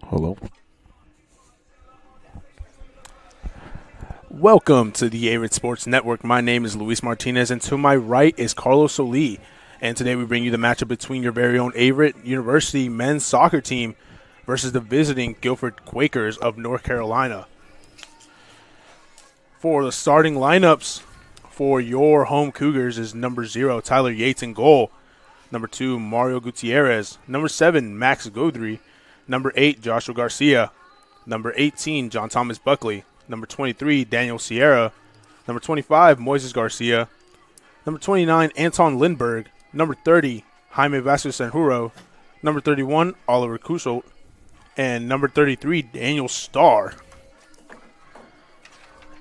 Hello. Welcome to the Averett Sports Network. My name is Luis Martinez, and to my right is Carlos Soli. And today we bring you the matchup between your very own Averett University men's soccer team versus the visiting Guilford Quakers of North Carolina. For the starting lineups for your home Cougars is number 0, Tyler Yates in goal. Number 2, Mario Gutierrez. Number 7, Max Godry. Number 8, Joshua Garcia. Number 18, John Thomas Buckley. Number 23, Daniel Sierra. Number 25, Moises Garcia. Number 29, Anton Lindberg. Number 30, Jaime Vasquez Sanjuro. Number 31, Oliver Kusolt. And number 33, Daniel Starr.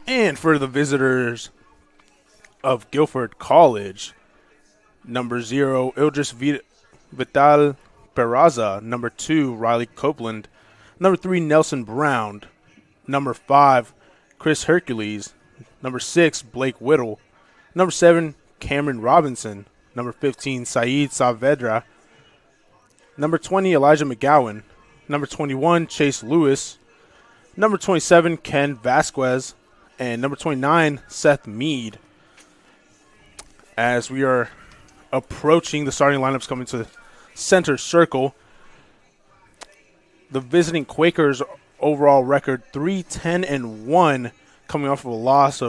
And for the visitors of Guilford College, number 0, Ildris Vital Peraza. Number 2, Riley Copeland. Number 3, Nelson Brown. Number 5, Chris Hercules. Number 6, Blake Whittle. Number 7, Cameron Robinson. Number 15, Saeed Saavedra. Number 20, Elijah McGowan. Number 21, Chase Lewis. Number 27, Ken Vasquez. And number 29, Seth Mead. As we are approaching the starting lineups coming to the center circle, the visiting Quakers overall record 3-10-1, coming off of a loss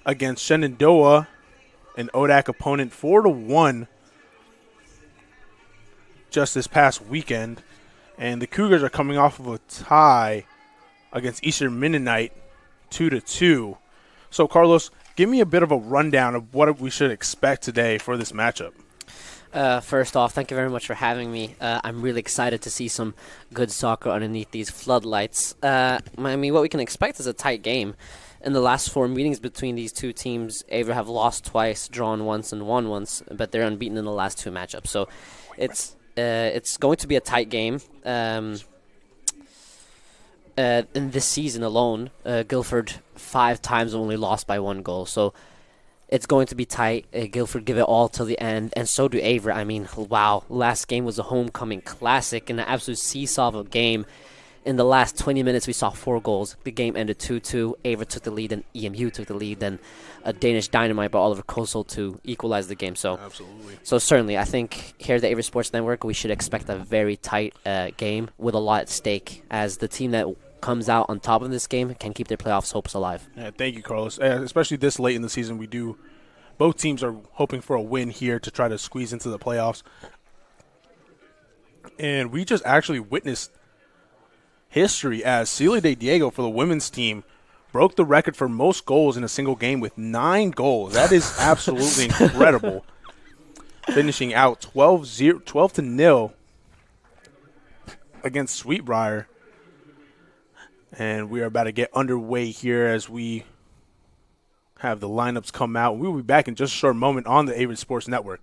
against Shenandoah, an ODAC opponent, 4-1 just this past weekend. And the Cougars are coming off of a tie against Eastern Mennonite, 2-2. So, Carlos, give me a bit of a rundown of what we should expect today for this matchup. First off, thank you very much for having me. I'm really excited to see some good soccer underneath these floodlights. What we can expect is a tight game. In the last 4 meetings between these two teams, Averett have lost twice, drawn once, and won once, but they're unbeaten in the last 2 matchups. So it's going to be a tight game. In this season alone, Guilford 5 times only lost by 1 goal. So it's going to be tight. Guilford give it all till the end, and so do Averett. I mean, wow, last game was a homecoming classic and an absolute seesaw of a game. In the last 20 minutes, we saw 4 goals. The game ended 2-2. Averett took the lead, and EMU took the lead. Then a Danish dynamite by Oliver Kosel to equalize the game. So, Absolutely. So certainly, I think here at the Averett Sports Network, we should expect a very tight game with a lot at stake, as the team that comes out on top of this game can keep their playoffs hopes alive. Yeah, thank you, Carlos. Especially this late in the season, both teams are hoping for a win here to try to squeeze into the playoffs. And we just actually witnessed history as Celia de Diego for the women's team broke the record for most goals in a single game with 9 goals. That is absolutely incredible. Finishing out 12-0 against Sweetbriar. And we are about to get underway here as we have the lineups come out. We will be back in just a short moment on the Averett Sports Network.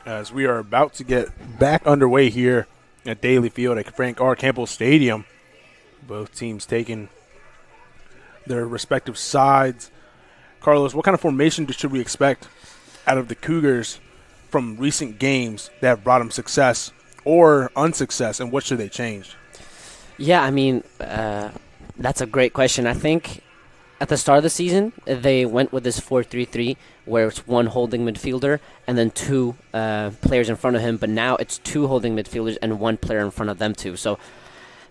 as we are about to get back underway here at Daly Field at Frank R. Campbell Stadium. Both teams taking their respective sides. Carlos, what kind of formation should we expect out of the Cougars from recent games that have brought them success or unsuccess, and what should they change? Yeah, I mean, that's a great question. I think at the start of the season, they went with this 4-3-3, where it's one holding midfielder and then two players in front of him. But now it's two holding midfielders and one player in front of them too. So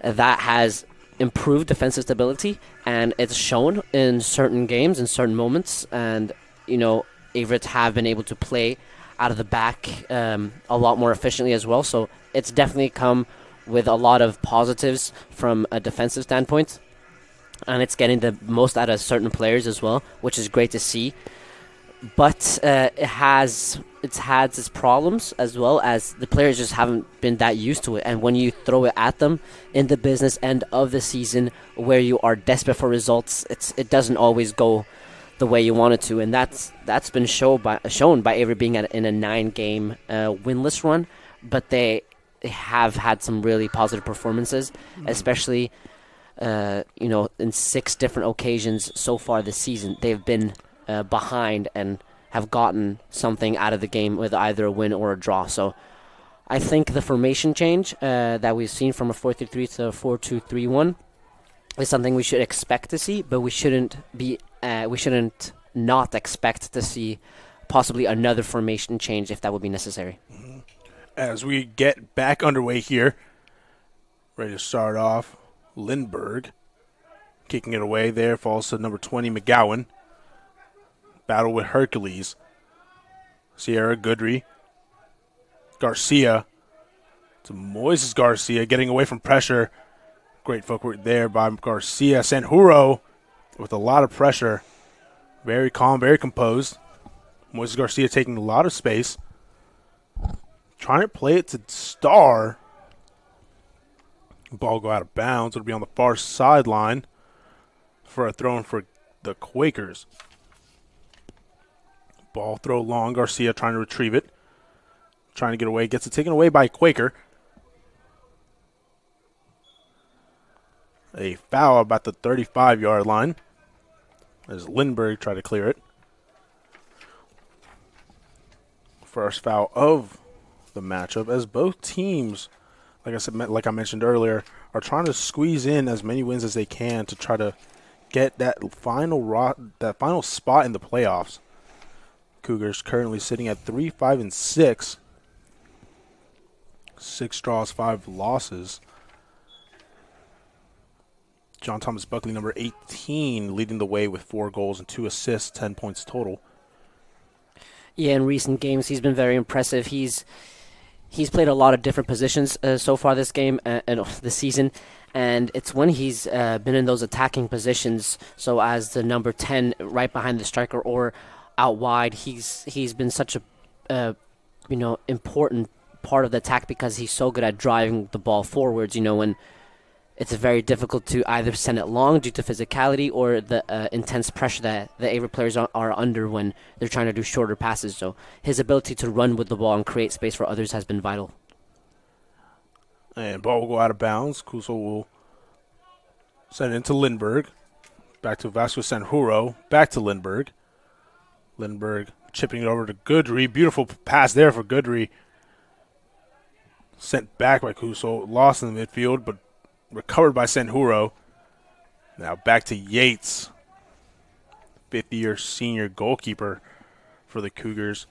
that has improved defensive stability, and it's shown in certain games, in certain moments. And, you know, Averett have been able to play out of the back a lot more efficiently as well. So it's definitely come with a lot of positives from a defensive standpoint. And it's getting the most out of certain players as well, which is great to see. But it's had its problems as well, as the players just haven't been that used to it. And when you throw it at them in the business end of the season, where you are desperate for results, it doesn't always go the way you want it to. And that's been shown by Averett being in a 9-game winless run. But they have had some really positive performances, especially in 6 different occasions so far this season. They've been behind and have gotten something out of the game with either a win or a draw. So I think the formation change that we've seen from a 4-3-3 to a 4-2-3-1 is something we should expect to see, but we shouldn't not expect to see possibly another formation change if that would be necessary. As we get back underway here, ready to start off, Lindbergh kicking it away there, falls to number 20, McGowan. Battle with Hercules. Sierra Goodry. Garcia to Moises Garcia, getting away from pressure. Great footwork there by Garcia. Sanjuro with a lot of pressure. Very calm, very composed. Moises Garcia taking a lot of space. Trying to play it to Starr. Ball go out of bounds. It'll be on the far sideline for a throw-in for the Quakers. Ball throw long. Garcia trying to retrieve it. Trying to get away. Gets it taken away by Quaker. A foul about the 35-yard line as Lindbergh tried to clear it. First foul of the matchup, as both teams, like I mentioned earlier, are trying to squeeze in as many wins as they can to try to get that final spot in the playoffs. Cougars currently sitting at 3-5-6, 6 draws, 5 losses. John Thomas Buckley, number 18, leading the way with 4 goals and 2 assists, 10 points total. Yeah, in recent games, he's been very impressive. He's played a lot of different positions so far this game and this season, and it's when he's been in those attacking positions, so as the number 10 right behind the striker or out wide, he's been such a important part of the attack because he's so good at driving the ball forwards, when it's very difficult to either send it long due to physicality or the intense pressure that the Averett players are under when they're trying to do shorter passes. So his ability to run with the ball and create space for others has been vital. And ball will go out of bounds. Kuso will send it into Lindbergh. Back to Vasco Sanjuro. Back to Lindbergh. Lindbergh chipping it over to Goodry. Beautiful pass there for Goodry. Sent back by Kuso. Lost in the midfield, but recovered by Sanjuro. Now back to Yates. 50-year senior goalkeeper for the Cougars.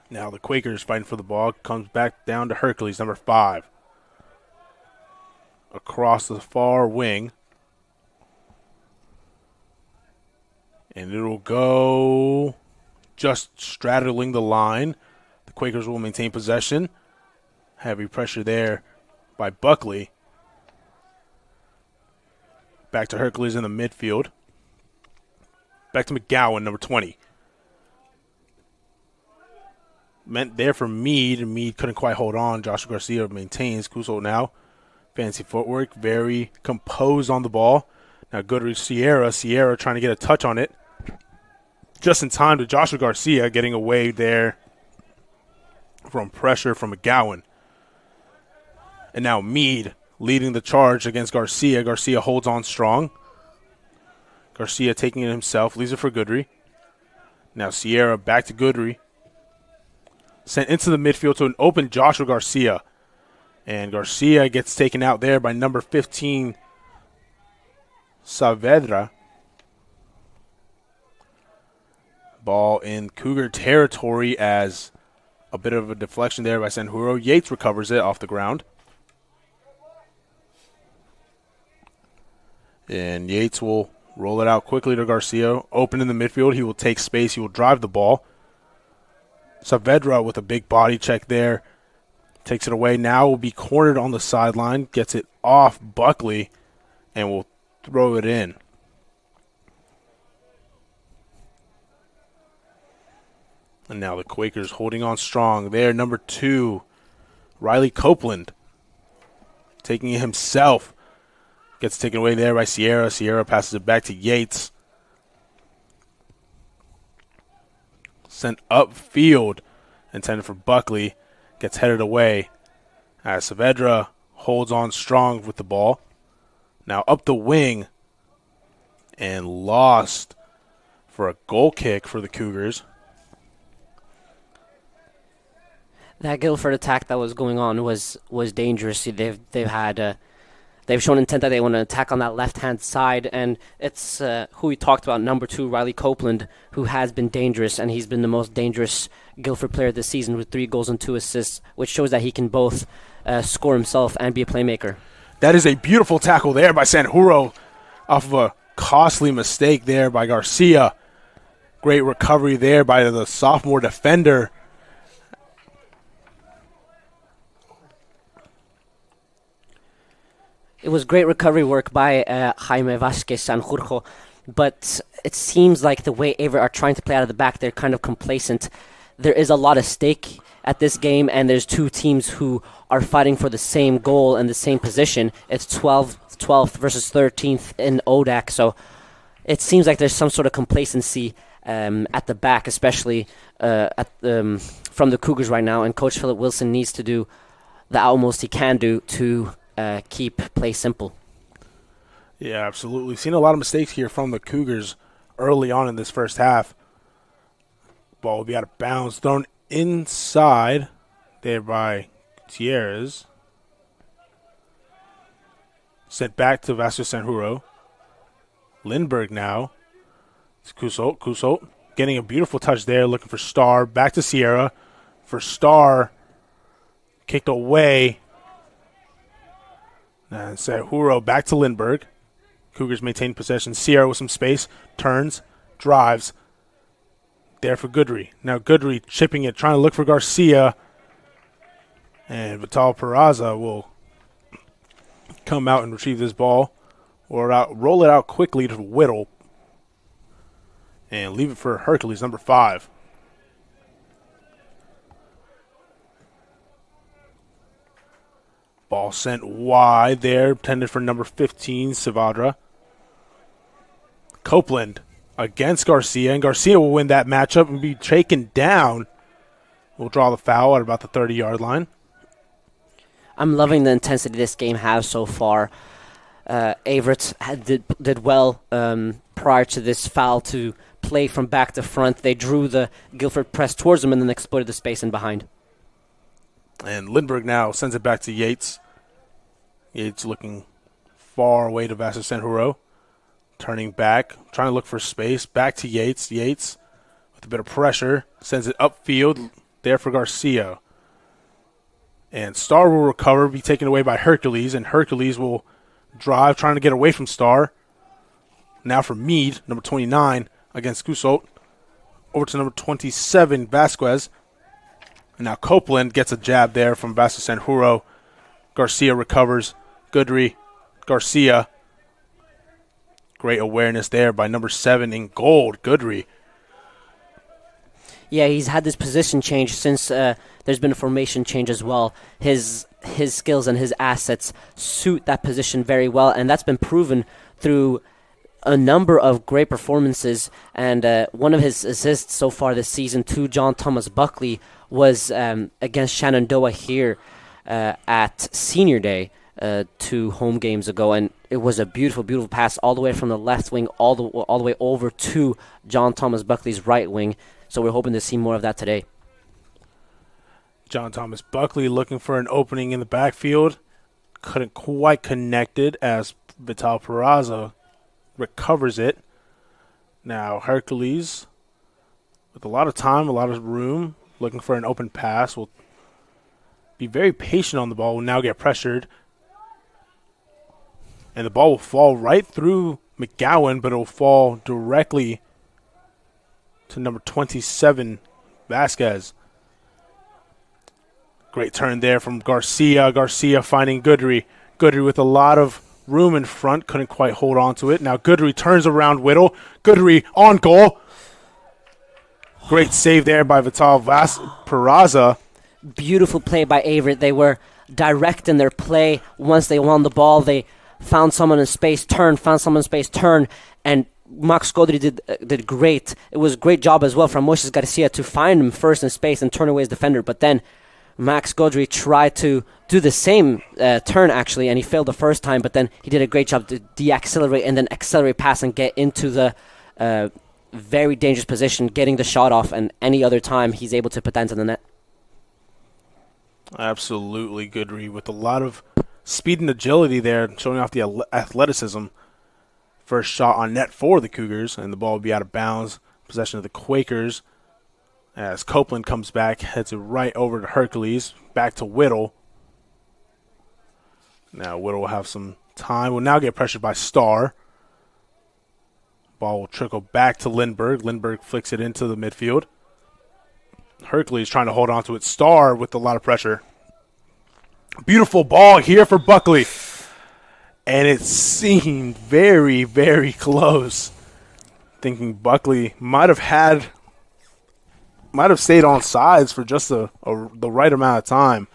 Now the Quakers fighting for the ball. Comes back down to Hercules, number 5. Across the far wing. And it'll go just straddling the line. The Quakers will maintain possession. Heavy pressure there by Buckley. Back to Hercules in the midfield. Back to McGowan, number 20. Meant there for Meade, and Meade couldn't quite hold on. Joshua Garcia maintains. Kuso now. Fancy footwork. Very composed on the ball. Now Goodrich Sierra. Sierra trying to get a touch on it. Just in time to Joshua Garcia getting away there from pressure from McGowan. And now Meade leading the charge against Garcia. Garcia holds on strong. Garcia taking it himself, leaves it for Goodry. Now Sierra back to Goodry. Sent into the midfield to an open Joshua Garcia. And Garcia gets taken out there by number 15, Saavedra. Ball in Cougar territory as a bit of a deflection there by Sanjuro. Yates recovers it off the ground. And Yates will roll it out quickly to Garcia. Open in the midfield. He will take space. He will drive the ball. Saavedra with a big body check there. Takes it away. Now will be cornered on the sideline. Gets it off Buckley and will throw it in. And now the Quakers holding on strong. There, number 2, Riley Copeland. Taking it himself. Gets taken away there by Sierra. Sierra passes it back to Yates. Sent upfield. Intended for Buckley. Gets headed away. As Saavedra holds on strong with the ball. Now up the wing. And lost for a goal kick for the Cougars. That Guilford attack that was going on was dangerous. They've shown intent that they want to attack on that left-hand side, and it's who we talked about, number 2, Riley Copeland, who has been dangerous, and he's been the most dangerous Guilford player this season with 3 goals and 2 assists, which shows that he can both score himself and be a playmaker. That is a beautiful tackle there by Sanjuro off of a costly mistake there by Garcia. Great recovery there by the sophomore defender. It was great recovery work by Jaime Vasquez Sanjurjo, but it seems like the way Averett are trying to play out of the back, they're kind of complacent. There is a lot at stake at this game, and there's 2 teams who are fighting for the same goal and the same position. It's 12th versus 13th in ODAC, so it seems like there's some sort of complacency at the back, especially from the Cougars right now, and Coach Philip Wilson needs to do the utmost he can do to keep play simple. Yeah, absolutely. Seen a lot of mistakes here from the Cougars early on in this first half. Ball will be out of bounds. Thrown inside there by Gutierrez. Sent back to Vasquez Sanjuro. Lindbergh now. It's Kusot. Kusot getting a beautiful touch there, looking for Starr. Back to Sierra. For Starr. Kicked away. And Sanjuro back to Lindbergh. Cougars maintain possession. Sierra with some space. Turns. Drives. There for Goodry. Now Goodry chipping it, trying to look for Garcia. And Vital Peraza will come out and retrieve this ball. Or roll it out quickly to Whittle. And leave it for Hercules, number 5. Ball sent wide there, intended for number 15, Saavedra. Copeland against Garcia, and Garcia will win that matchup and be taken down. We'll draw the foul at about the 30-yard line. I'm loving the intensity this game has so far. Averett did well prior to this foul to play from back to front. They drew the Guilford press towards them and then exploited the space in behind. And Lindbergh now sends it back to Yates. Yates looking far away to Vasquez Sanjuro. Turning back, trying to look for space. Back to Yates. Yates with a bit of pressure. Sends it upfield. There for Garcia. And Starr will recover, be taken away by Hercules. And Hercules will drive, trying to get away from Starr. Now for Meade, number 29, against Kusot. Over to number 27, Vasquez. And now Copeland gets a jab there from Vasquez Sanjuro. Garcia recovers. Goodry. Garcia. Great awareness there by number 7 in gold, Goodry. Yeah, he's had this position change since there's been a formation change as well. His skills and his assets suit that position very well, and that's been proven through a number of great performances, and one of his assists so far this season to John Thomas Buckley was against Shenandoah here at Senior Day 2 home games ago, and it was a beautiful, beautiful pass all the way from the left wing all the way over to John Thomas Buckley's right wing. So we're hoping to see more of that today. John Thomas Buckley looking for an opening in the backfield. Couldn't quite connect it as Vital Peraza recovers it. Now Hercules, with a lot of time, a lot of room, looking for an open pass, will be very patient on the ball, will now get pressured. And the ball will fall right through McGowan, but it will fall directly to number 27, Vasquez. Great turn there from Garcia. Garcia finding Goodry. Goodry with a lot of room in front. Couldn't quite hold on to it. Now Goodry turns around Whittle. Goodry on goal. Great save there by Vital Peraza. Beautiful play by Averett. They were direct in their play. Once they won the ball, they found someone in space, found someone in space, and Max Godry did great. It was a great job as well from Moises Garcia to find him first in space and turn away his defender. But then Max Godry tried to do the same turn, actually, and he failed the first time, but then he did a great job to de-accelerate and then accelerate pass and get into the very dangerous position, getting the shot off, and any other time he's able to put that into the net. Absolutely, Goodry with a lot of speed and agility there, showing off the athleticism. First shot on net for the Cougars, and the ball will be out of bounds. Possession of the Quakers. As Copeland comes back, heads it right over to Hercules. Back to Whittle. Now Whittle will have some time. Will now get pressured by Starr. Ball will trickle back to Lindbergh. Lindbergh flicks it into the midfield. Hercules trying to hold on to it. Starr with a lot of pressure. Beautiful ball here for Buckley. And it seemed very, very close. Thinking Buckley might have stayed on sides for just the right amount of time.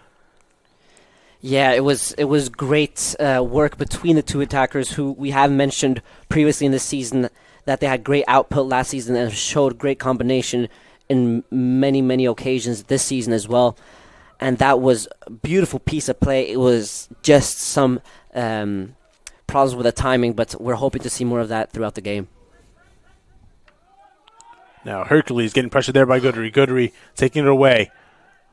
Yeah, it was great work between the two attackers who we have mentioned previously in the season that they had great output last season and showed great combination in many, many occasions this season as well. And that was a beautiful piece of play. It was just some problems with the timing, but we're hoping to see more of that throughout the game. Now Hercules getting pressured there by Goodry. Goodry taking it away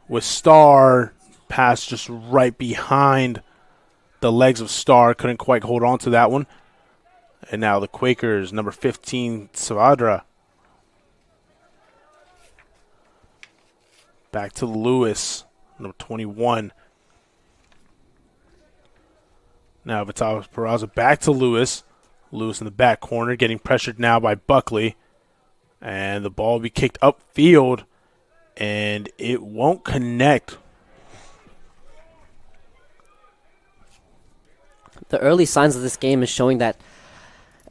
with Starr. Pass just right behind the legs of Starr. Couldn't quite hold on to that one. And now the Quakers, number 15, Savadra. Back to Lewis, number 21. Now Vital Peraza back to Lewis. Lewis in the back corner, getting pressured now by Buckley. And the ball will be kicked upfield, and it won't connect. The early signs of this game is showing that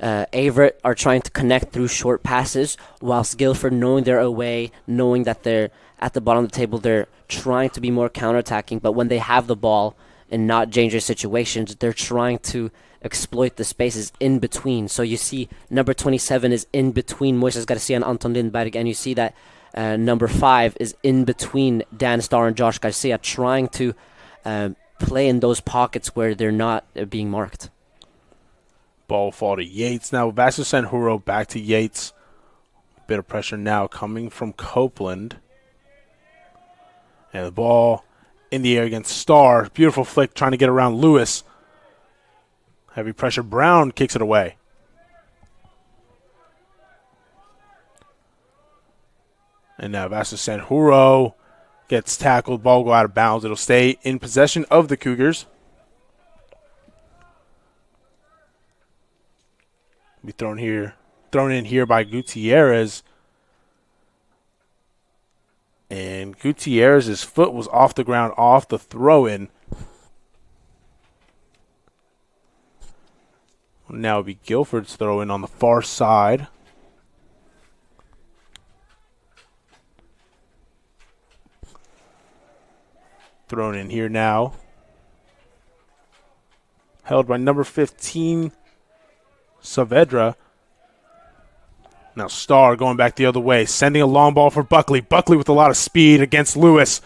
Averett are trying to connect through short passes, whilst Guilford, knowing they're away, knowing that they're at the bottom of the table, they're trying to be more counterattacking. But when they have the ball in not dangerous situations, they're trying to exploit the spaces in between. So you see number 27 is in between Moises Garcia and Anton Lindberg, and you see that number 5 is in between Dan Starr and Josh Garcia, trying to play in those pockets where they're not being marked. Ball will fall to Yates. Now Vasquez Sanjuro back to Yates. Bit of pressure now coming from Copeland. And the ball in the air against Starr. Beautiful flick trying to get around Lewis. Heavy pressure. Brown kicks it away. And now Vasquez Sanjuro gets tackled. Ball go out of bounds. It'll stay in possession of the Cougars. Be thrown in here by Gutierrez. And Gutierrez's foot was off the ground, off the throw-in. Now it'll be Guilford's throw-in on the far side. Thrown in here now. Held by number 15, Saavedra. Now Starr going back the other way, sending a long ball for Buckley. Buckley with a lot of speed against Lewis.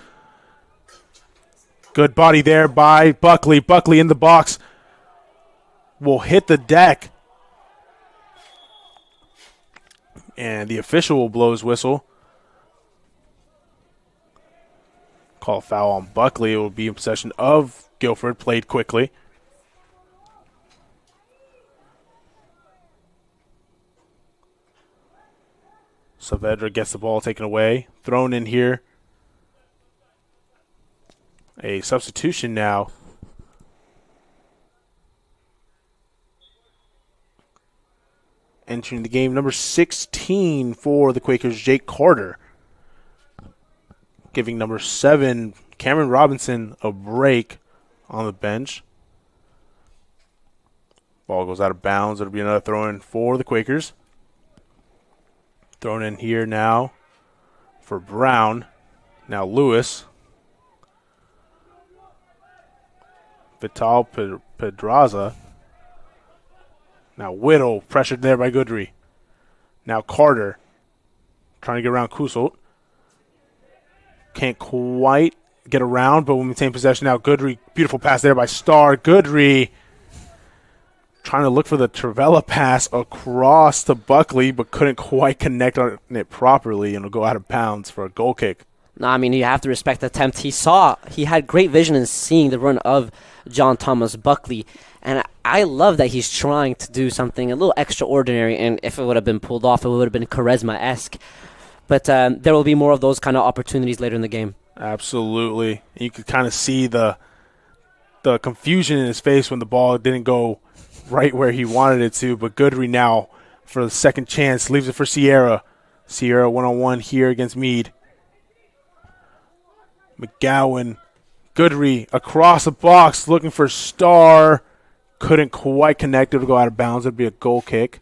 Good body there by Buckley. Buckley in the box. Will hit the deck. And the official will blow his whistle. Call foul on Buckley. It will be in possession of Guilford. Played quickly. Saavedra gets the ball taken away. Thrown in here. A substitution now. Entering the game, number 16 for the Quakers, Jake Carter. Giving number 7, Cameron Robinson, a break on the bench. Ball goes out of bounds. It'll be another throw-in for the Quakers. Thrown in here now for Brown. Now Lewis. Vital Pedraza. Now Whittle, pressured there by Goodry. Now Carter, trying to get around Kusult. Can't quite get around, but will maintain possession now. Goodry, beautiful pass there by Starr. Goodry trying to look for the Travella pass across to Buckley, but couldn't quite connect on it properly, and will go out of bounds for a goal kick. No, I mean, you have to respect the attempt. He had great vision in seeing the run of John Thomas Buckley, and I love that he's trying to do something a little extraordinary, and if it would have been pulled off, it would have been Quaresma-esque. But there will be more of those kind of opportunities later in the game. Absolutely. You could kind of see the confusion in his face when the ball didn't go right where he wanted it to, but Goodry now for the second chance leaves it for Sierra. Sierra one-on-one here against Meade. McGowan, Goodry across the box looking for Starr. Couldn't quite connect. It'll go out of bounds. It'll be a goal kick.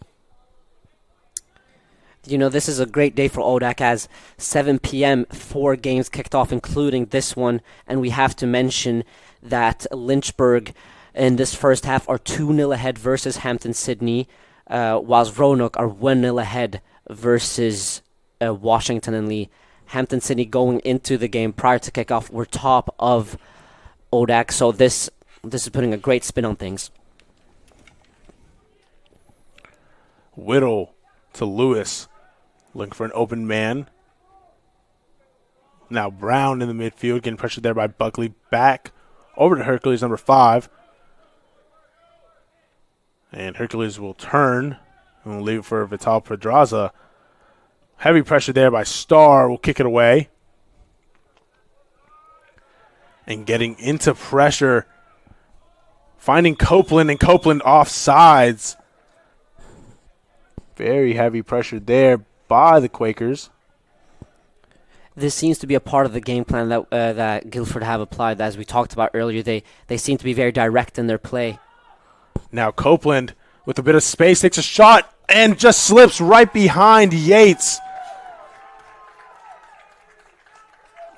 You know, this is a great day for ODAC as 7 p.m., 4 games kicked off, including this one. And we have to mention that Lynchburg in this first half are 2-0 ahead versus Hampton-Sydney, whilst Roanoke are 1-0 ahead versus Washington and Lee. Hampton-Sydney going into the game prior to kickoff were top of ODAC, so this is putting a great spin on things. Whittle to Lewis, looking for an open man. Now Brown in the midfield, getting pressured there by Buckley. Back over to Hercules, number 5. And Hercules will turn and will leave it for Vital Pedraza. Heavy pressure there by Starr. Will kick it away. And getting into pressure. Finding Copeland, and Copeland offsides. Very heavy pressure there by the Quakers. This seems to be a part of the game plan that Guilford have applied. As we talked about earlier, they seem to be very direct in their play. Now Copeland with a bit of space takes a shot and just slips right behind Yates.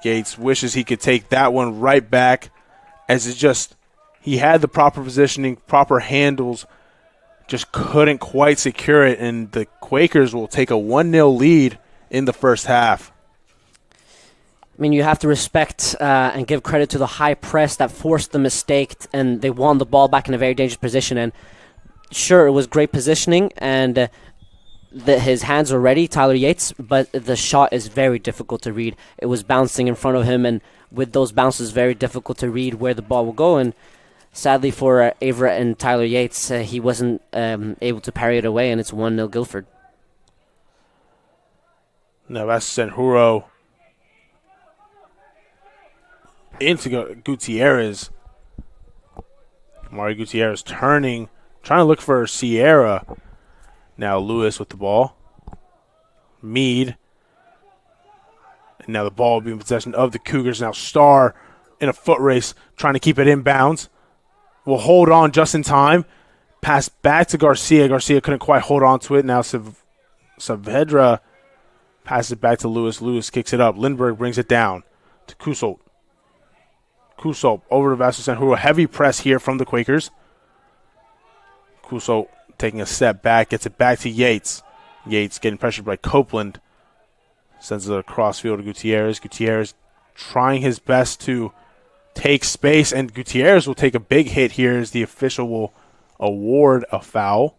Yates wishes he could take that one right back, as he had the proper positioning, proper handles, just couldn't quite secure it, and the Quakers will take a 1-0 lead in the first half. I mean, you have to respect and give credit to the high press that forced the mistake, and they won the ball back in a very dangerous position. And sure, it was great positioning, and his hands were ready, Tyler Yates, but the shot is very difficult to read. It was bouncing in front of him, and with those bounces, very difficult to read where the ball will go. And sadly for Averett and Tyler Yates, he wasn't able to parry it away, and it's 1-0 Guilford. Now that's Senhuro into Gutierrez. Mario Gutierrez turning, trying to look for Sierra. Now Lewis with the ball. Meade. And now the ball will be in possession of the Cougars. Now Starr in a foot race, trying to keep it in bounds. Will hold on just in time. Pass back to Garcia. Garcia couldn't quite hold on to it. Now Saavedra passes it back to Lewis. Lewis kicks it up. Lindbergh brings it down to Kusult. Kusult over to Vasco Senhuro. Heavy press here from the Quakers. Kusult taking a step back, gets it back to Yates. Yates getting pressured by Copeland. Sends it across field to Gutierrez. Gutierrez trying his best to take space, and Gutierrez will take a big hit here as the official will award a foul.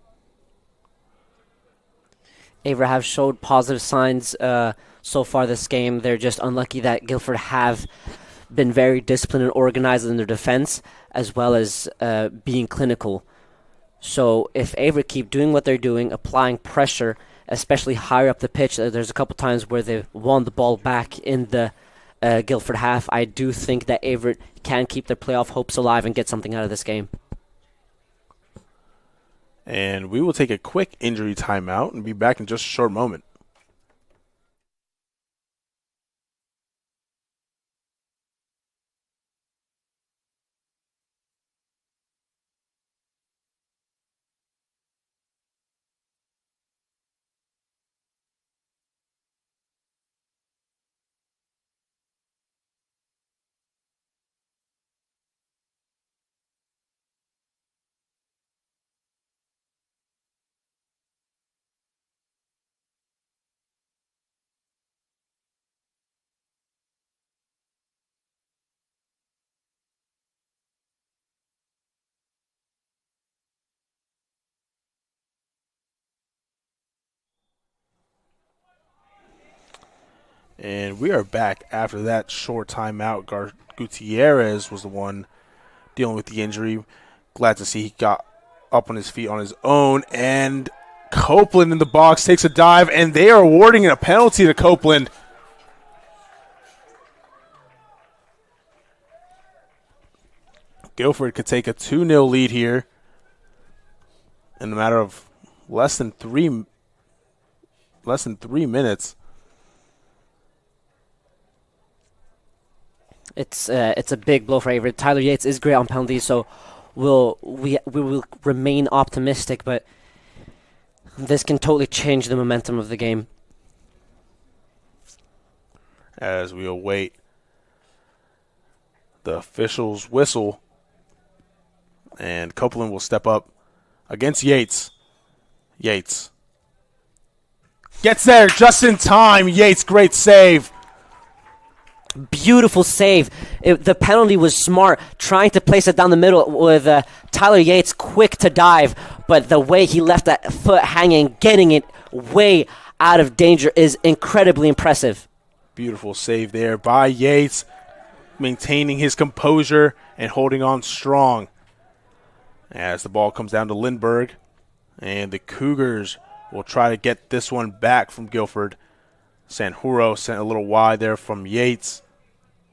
Averett have showed positive signs so far this game. They're just unlucky that Guilford have been very disciplined and organized in their defense, as well as being clinical. So if Averett keep doing what they're doing, applying pressure, especially higher up the pitch, there's a couple times where they've won the ball back in the Guilford half. I do think that Averett can keep their playoff hopes alive and get something out of this game. And we will take a quick injury timeout and be back in just a short moment. And we are back after that short timeout. Gutierrez was the one dealing with the injury. Glad to see he got up on his feet on his own. And Copeland in the box takes a dive, and they are awarding a penalty to Copeland. Guilford could take a 2-0 lead here in a matter of less than three minutes. It's a big blow for Averett. Tyler Yates is great on penalties, so we will remain optimistic, but this can totally change the momentum of the game. As we await the official's whistle, and Copeland will step up against Yates. Yates gets there just in time. Yates, great save. Beautiful save. The penalty was smart, trying to place it down the middle with Tyler Yates quick to dive, but the way he left that foot hanging, getting it way out of danger is incredibly impressive. Beautiful save there by Yates, maintaining his composure and holding on strong. As the ball comes down to Lindbergh, and the Cougars will try to get this one back from Guilford. Sanjuro sent a little wide there from Yates.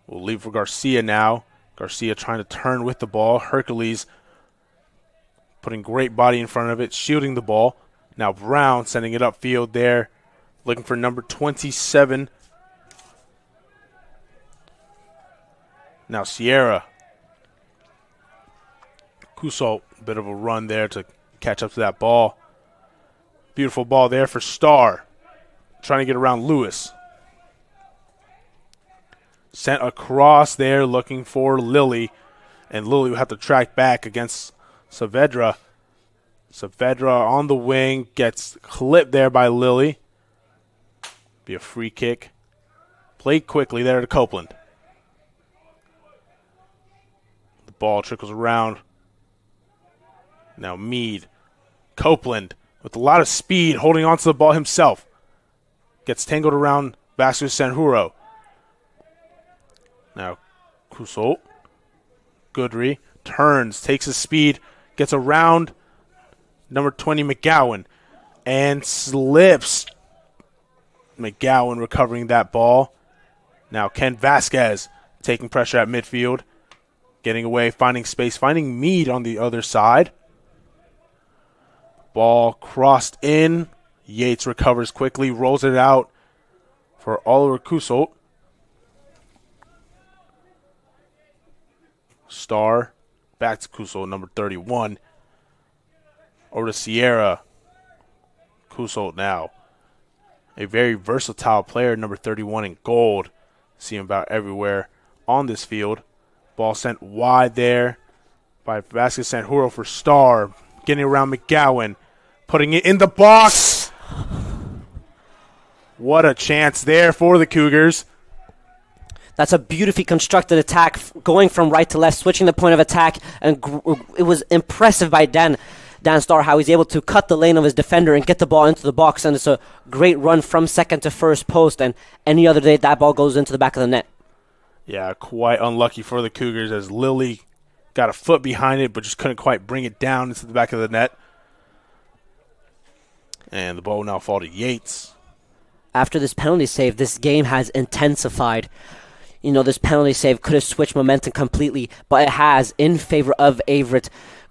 We'll leave for Garcia now. Garcia trying to turn with the ball. Hercules putting great body in front of it, shielding the ball. Now Brown sending it upfield there, looking for number 27. Now Sierra. Kusol, a bit of a run there to catch up to that ball. Beautiful ball there for Starr. Trying to get around Lewis. Sent across there looking for Lilly. And Lilly will have to track back against Saavedra. Saavedra on the wing. Gets clipped there by Lilly. Be a free kick. Played quickly there to Copeland. The ball trickles around. Now Meade. Copeland with a lot of speed holding onto the ball himself. Gets tangled around Vasquez Sanjuro. Now Kusol. Goodry turns, takes his speed, gets around number 20 McGowan, and slips. McGowan recovering that ball. Now Ken Vasquez taking pressure at midfield. Getting away, finding space, finding Meade on the other side. Ball crossed in. Yates recovers quickly, rolls it out for Oliver Kusol. Starr back to Kusol, number 31. Over to Sierra. Kusol now. A very versatile player, number 31 in gold. See him about everywhere on this field. Ball sent wide there by Vasquez Sanjuro for Starr. Getting around McGowan. Putting it in the box. What a chance there for the Cougars. That's a beautifully constructed attack, going from right to left, switching the point of attack, and it was impressive by Dan Starr how he's able to cut the lane of his defender and get the ball into the box, and it's a great run from second to first post, and any other day that ball goes into the back of the net. Yeah, quite unlucky for the Cougars as Lilly got a foot behind it but just couldn't quite bring it down into the back of the net. And the ball will now fall to Yates. After this penalty save, this game has intensified. You know, this penalty save could have switched momentum completely, but it has in favor of Averett.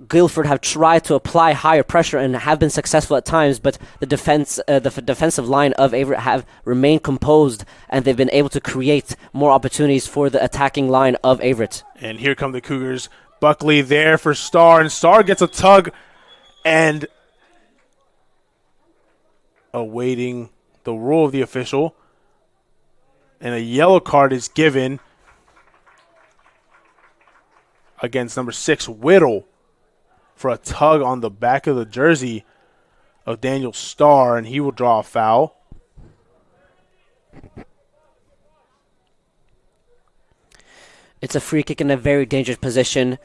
Guilford have tried to apply higher pressure and have been successful at times, but the defensive line of Averett have remained composed, and they've been able to create more opportunities for the attacking line of Averett. And here come the Cougars. Buckley there for Starr, and Starr gets a tug and awaiting the rule of the official. And a yellow card is given against number 6, Whittle, for a tug on the back of the jersey of Daniel Starr, and he will draw a foul. It's a free kick in a very dangerous position.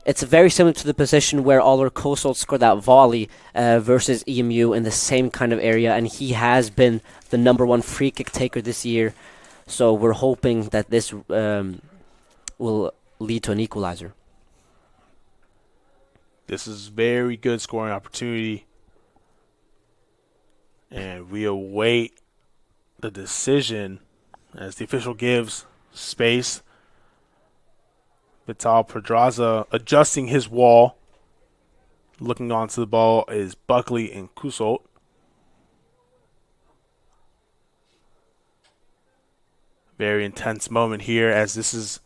It's very similar to the position where Oliver Coastal scored that volley versus EMU in the same kind of area, and he has been the number 1 free kick taker this year. So we're hoping that this will lead to an equalizer. This is very good scoring opportunity. And we await the decision as the official gives space. Vital Pedraza adjusting his wall. Looking onto the ball is Buckley and Kusult. Very intense moment here as this is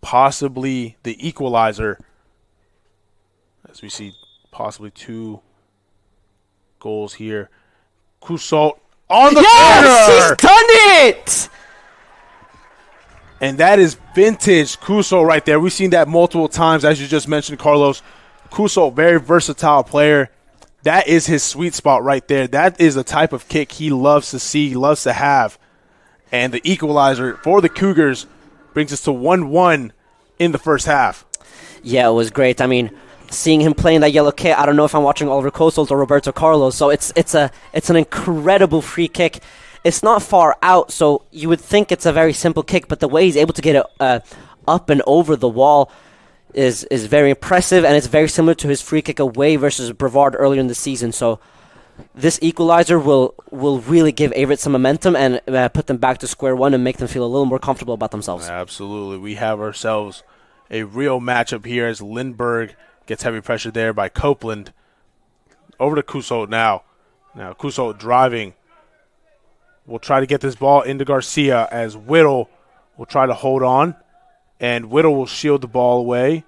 possibly the equalizer. As we see possibly 2 goals here. Kusult on the corner! He's done it! And that is vintage Kusult right there. We've seen that multiple times, as you just mentioned, Carlos. Kusult, very versatile player. That is his sweet spot right there. That is the type of kick he loves to see, loves to have. And the equalizer for the Cougars brings us to 1-1 in the first half. Yeah, it was great. I mean, seeing him playing that yellow kit, I don't know if I'm watching Oliver Coastal or Roberto Carlos. So it's an incredible free kick. It's not far out, so you would think it's a very simple kick, but the way he's able to get it up and over the wall is very impressive, and it's very similar to his free kick away versus Brevard earlier in the season. So this equalizer will really give Averett some momentum and put them back to square one and make them feel a little more comfortable about themselves. Absolutely. We have ourselves a real matchup here as Lindbergh gets heavy pressure there by Copeland. Over to Kusult now. Now Kusult driving. We'll try to get this ball into Garcia as Whittle will try to hold on. And Whittle will shield the ball away.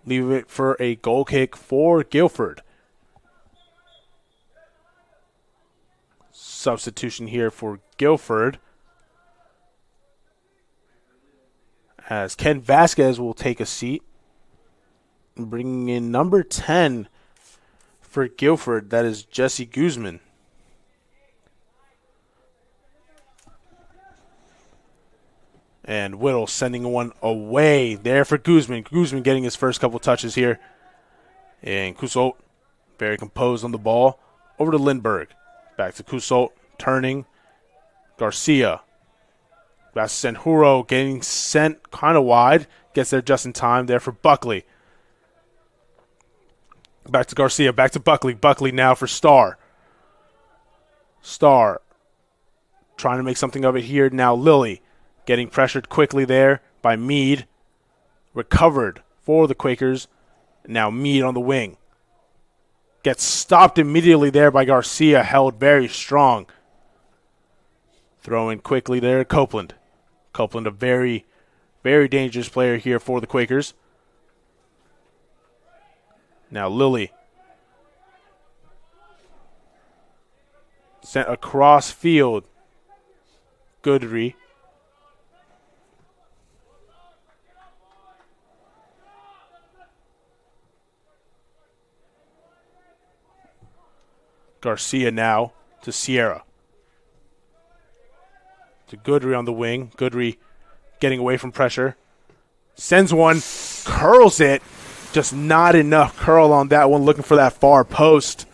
Leave it for a goal kick for Guilford. Substitution here for Guilford. As Ken Vasquez will take a seat. Bringing in number 10 for Guilford. That is Jesse Guzman. And Whittle sending one away there for Guzman. Guzman getting his first couple touches here. And Kusult very composed on the ball. Over to Lindbergh. Back to Kusult. Turning. Garcia. Back to Senhuro getting sent kind of wide. Gets there just in time there for Buckley. Back to Garcia. Back to Buckley. Buckley now for Starr. Starr trying to make something of it here. Now Lilly. Getting pressured quickly there by Meade. Recovered for the Quakers. Now Meade on the wing. Gets stopped immediately there by Garcia. Held very strong. Throw in quickly there. Copeland. Copeland, a very, very dangerous player here for the Quakers. Now Lilly. Sent across field. Goodry. Garcia now to Sierra. to Goodry on the wing. Goodry getting away from pressure. Sends one, curls it. Just not enough curl on that one, looking for that far post.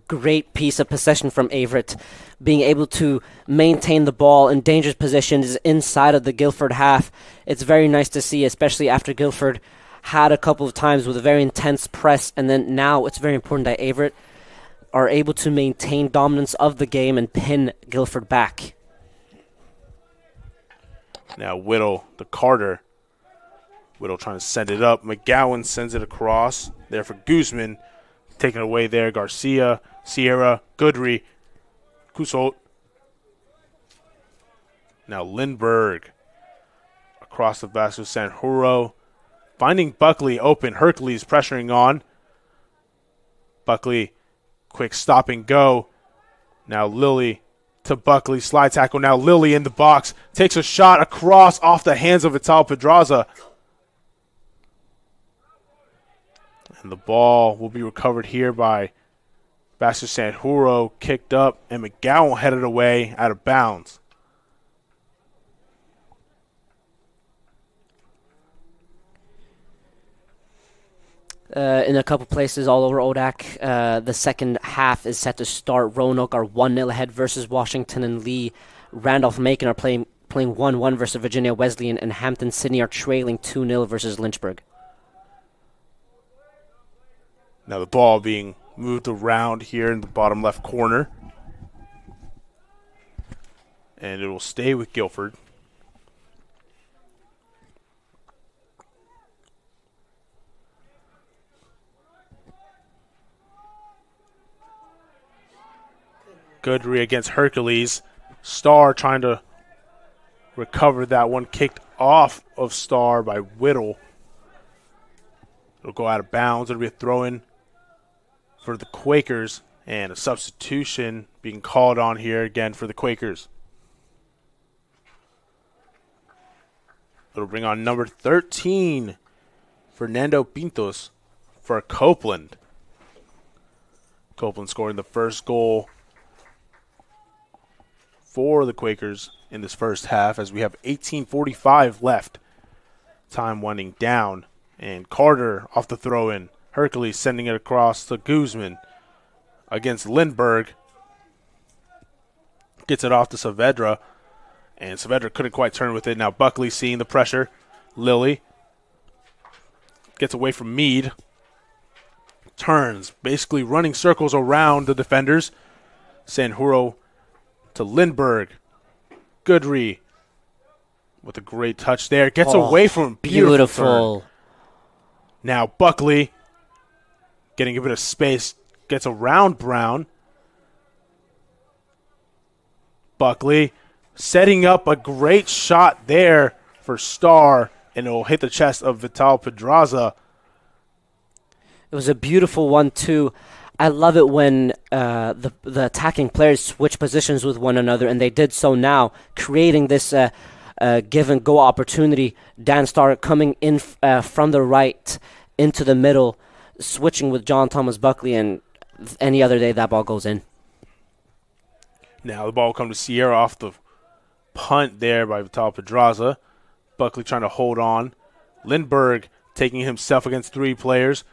Great piece of possession from Averett, being able to maintain the ball in dangerous positions inside of the Guilford half. It's very nice to see, especially after Guilford had a couple of times with a very intense press, and then now it's very important that Averett are able to maintain dominance of the game and pin Guilford back. Now Whittle to Carter. Whittle trying to send it up. McGowan sends it across. There for Guzman. Taken away there. Garcia, Sierra, Goodry, Kusolt. Now Lindbergh across the basket with Sanjuro. Finding Buckley open. Hercules pressuring on. Buckley, quick stop and go. Now Lilly to Buckley. Slide tackle. Now Lilly in the box. Takes a shot across off the hands of Vital Pedraza. And the ball will be recovered here by Baxter Sanjuro. Kicked up, and McGowan headed away out of bounds. In a couple places all over ODAC, the second half is set to start. Roanoke are 1-0 ahead versus Washington and Lee. Randolph-Macon are playing 1-1 versus Virginia Wesleyan, and Hampton-Sydney are trailing 2-0 versus Lynchburg. Now the ball being moved around here in the bottom left corner. And it will stay with Guilford. Goodry against Hercules. Starr trying to recover that one. Kicked off of Starr by Whittle. It'll go out of bounds. It'll be a throw-in for the Quakers, and a substitution being called on here again for the Quakers. It'll bring on number 13, Fernando Pintos, for Copeland. Copeland scoring the first goal for the Quakers in this first half as we have 18:45 left. Time winding down, and Carter off the throw-in. Hercules sending it across to Guzman against Lindbergh. Gets it off to Saavedra, and Saavedra couldn't quite turn with it. Now Buckley seeing the pressure. Lilly gets away from Meade. Turns, basically running circles around the defenders. Sanjuro to Lindbergh. Goodry with a great touch there. Gets away from him. Beautiful. Now Buckley getting a bit of space. Gets around Brown. Buckley setting up a great shot there for Starr, and it will hit the chest of Vital Pedraza. It was a beautiful one, too. I love it when the attacking players switch positions with one another, and they did so now, creating this give-and-go opportunity. Dan Starr coming in from the right into the middle, switching with John Thomas Buckley, and any other day that ball goes in. Now the ball will come to Sierra off the punt there by Vital Pedraza. Buckley trying to hold on. Lindbergh taking himself against three players.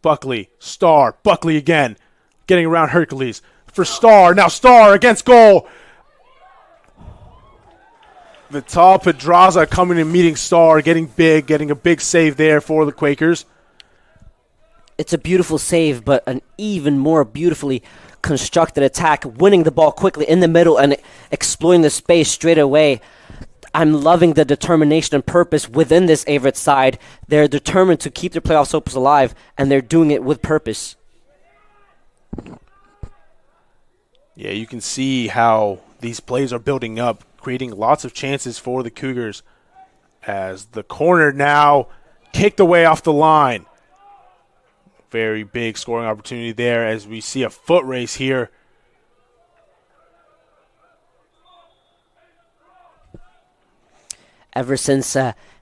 Buckley, Starr, Buckley again. Getting around Hercules for Starr. Now Starr against goal. Vital Pedraza coming and meeting Starr, getting big, getting a big save there for the Quakers. It's a beautiful save, but an even more beautifully constructed attack, winning the ball quickly in the middle and exploiting the space straight away. I'm loving the determination and purpose within this Averett side. They're determined to keep their playoff hopes alive, and they're doing it with purpose. Yeah, you can see how these plays are building up, creating lots of chances for the Cougars as the corner now kicked away off the line. Very big scoring opportunity there as we see a foot race here. Ever since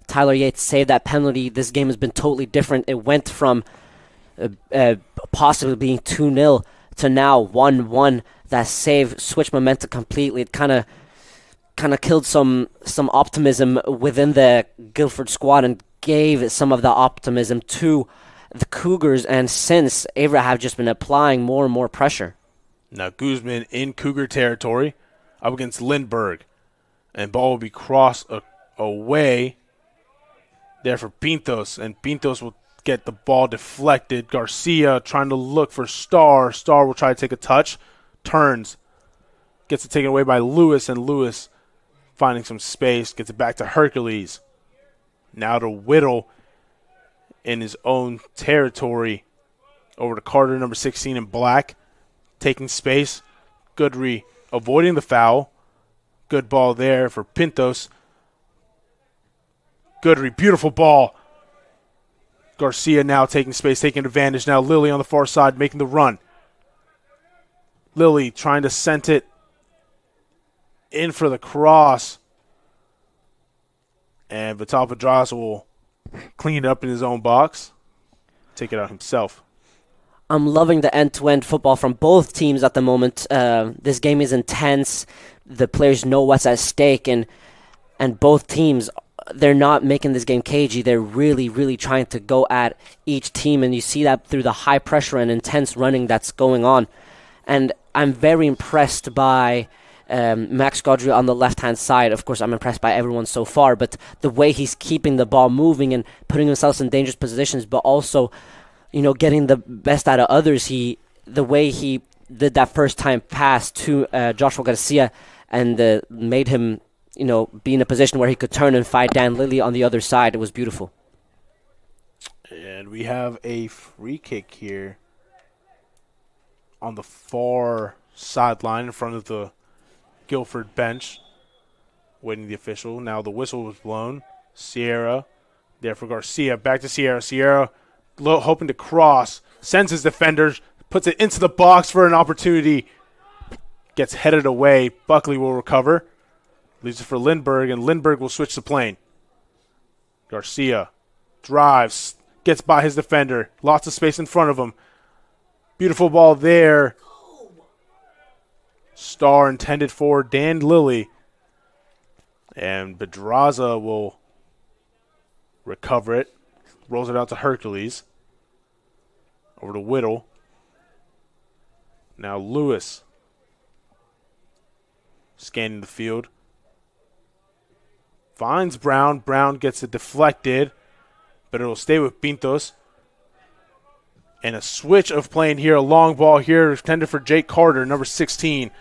Tyler Yates saved that penalty, this game has been totally different. It went from possibly being 2-0 to now 1-1. that save switched momentum completely. It kind of killed some optimism within the Guilford squad and gave some of the optimism to the Cougars. And since Averett have just been applying more and more pressure. Now Guzman in Cougar territory up against Lindbergh. And ball will be crossed away there for Pintos. And Pintos will get the ball deflected. Garcia trying to look for Starr. Starr will try to take a touch. Turns. Gets it taken away by Lewis. And Lewis finding some space. Gets it back to Hercules. Now to Whittle in his own territory. Over to Carter, number 16 in black. Taking space. Goodry avoiding the foul. Good ball there for Pintos. Goodry, beautiful ball. Garcia now taking space, taking advantage. Now Lilly on the far side making the run. Lilly trying to send it in for the cross. And Vital Pedraza will clean it up in his own box. Take it out himself. I'm loving the end-to-end football from both teams at the moment. This game is intense. The players know what's at stake, and both teams, they're not making this game cagey. They're really, really trying to go at each team, and you see that through the high pressure and intense running that's going on. And I'm very impressed by Max Gaudry on the left-hand side. Of course, I'm impressed by everyone so far, but the way he's keeping the ball moving and putting himself in dangerous positions, but also, getting the best out of others. The way he did that first time pass to Joshua Garcia and made him, be in a position where he could turn and fight Dan Lilly on the other side. It was beautiful. And we have a free kick here on the far sideline in front of the Guilford bench, waiting the official. Now the whistle was blown. Sierra there for Garcia. Back to Sierra. Sierra hoping to cross. Sends his defenders. Puts it into the box for an opportunity. Gets headed away. Buckley will recover. Leaves it for Lindbergh, and Lindbergh will switch the plane. Garcia drives. Gets by his defender. Lots of space in front of him. Beautiful ball there. Star intended for Dan Lilly. And Pedraza will recover it. Rolls it out to Hercules. Over to Whittle. Now Lewis. Scanning the field. Finds Brown. Brown gets it deflected. But it'll stay with Pintos. And a switch of playing here. A long ball here intended for Jake Carter, number 16.